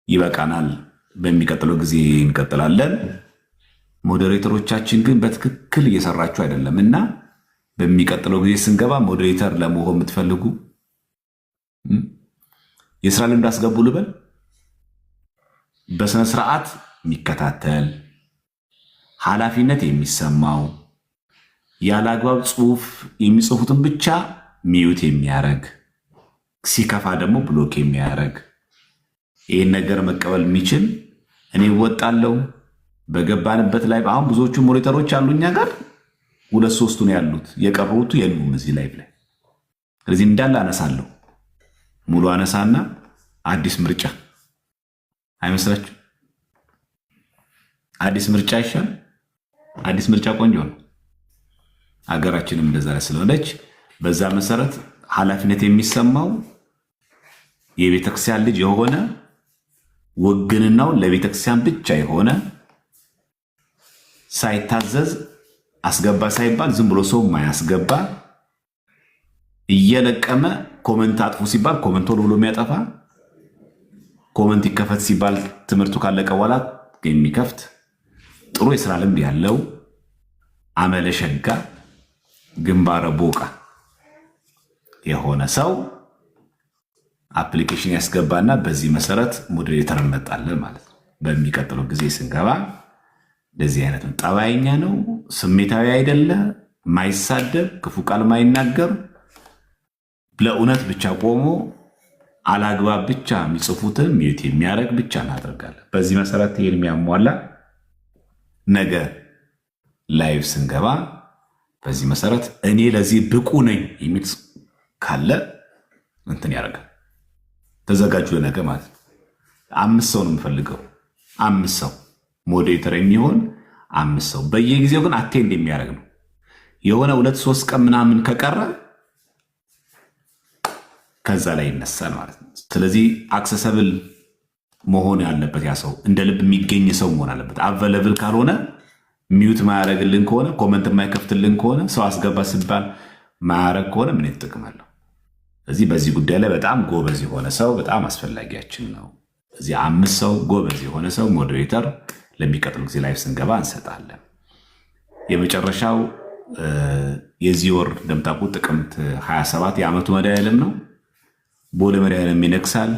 ይበቃናል። በሚቀጥለው ጊዜ እንቀጥላለን። ሞዴሬተሮቻችን ግን በትክክል እየሰራችሁ አይደለም እና በሚቀጥለው ጊዜ ስንገባ ሞዴሬተር ለመሆን የምትፈልጉ የስራ ልምድ አስገቡ ልበል። በስነ ስርዓት የሚከታተል ኃላፊነት የሚሰማው ያለ አግባብ ጽሁፍ የሚጽፉትን ብቻ ሚዩት የሚያደርግ ሲከፋ ደግሞ ብሎክ የሚያደርግ ይህን ነገር መቀበል የሚችል እኔ እወጣለሁ። በገባንበት ላይ አሁን ብዙዎቹ ሞኒተሮች አሉ እኛ ጋር 2-3 ነው ያሉት፣ የቀሩት የሉም እዚህ ላይ። ስለዚህ እንዳለ አነሳለሁ። ሙሉ አነሳና አዲስ ምርጫ አይመስላችሁ? አዲስ ምርጫ ይሻል። አዲስ ምርጫ ቆንጆ ነው። ሀገራችንም እንደዛ ስለሆነች በዛ መሰረት ኃላፊነት የሚሰማው የቤተክርስቲያን ልጅ የሆነ ውግንናው ለቤተክርስቲያን ብቻ የሆነ ሳይታዘዝ አስገባ ሳይባል ዝም ብሎ ሰው ማያስገባ እየለቀመ ኮመንት አጥፉ ሲባል ኮመንት ቶሎ ብሎ የሚያጠፋ ኮመንት ይከፈት ሲባል ትምህርቱ ካለቀ በኋላ የሚከፍት ጥሩ የስራ ልምድ ያለው አመለሸጋ ግንባረ ቦቃ የሆነ ሰው አፕሊኬሽን ያስገባና በዚህ መሰረት ሞዴሬተር እንመጣለን ማለት ነው። በሚቀጥለው ጊዜ ስንገባ እንደዚህ አይነት ጠባይኛ ነው፣ ስሜታዊ አይደለ፣ ማይሳደብ፣ ክፉ ቃል ማይናገር፣ ለእውነት ብቻ ቆሞ አላግባብ ብቻ የሚጽፉትን ሚዩት የሚያደርግ ብቻ እናደርጋለን። በዚህ መሰረት ይሄን የሚያሟላ ነገ ላይቭ ስንገባ በዚህ መሰረት እኔ ለዚህ ብቁ ነኝ የሚል ካለ እንትን ያደርጋል። ተዘጋጁ ለነገ ማለት ነው። 5 ሰው ነው የምፈልገው። 5 ሰው ሞዴሬተር የሚሆን 5 ሰው በየጊዜው ግን አቴንድ የሚያደርግ ነው። የሆነ 2-3 ቀን ምናምን ከቀረ ከዛ ላይ ይነሳል ማለት ነው። ስለዚህ አክሰሰብል መሆን ያለበት ያ ሰው እንደ ልብ የሚገኝ ሰው መሆን አለበት። አቬለብል ካልሆነ ሚዩት ማያደርግልን ከሆነ ኮመንት የማይከፍትልን ከሆነ ሰው አስገባ ሲባል ማያደርግ ከሆነ ምን ይጠቅማለሁ? ስለዚህ በዚህ ጉዳይ ላይ በጣም ጎበዝ የሆነ ሰው በጣም አስፈላጊያችን ነው። እዚህ 5 ሰው ጎበዝ የሆነ ሰው ሞዴሬተር ለሚቀጥሉ ጊዜ ላይፍ ስንገባ እንሰጣለን። የመጨረሻው የዚህ ወር እንደምታውቁት ጥቅምት 27 የዓመቱ መድኃኔዓለም ነው። ቦሌ መድኃኔዓለም ይነግሳል።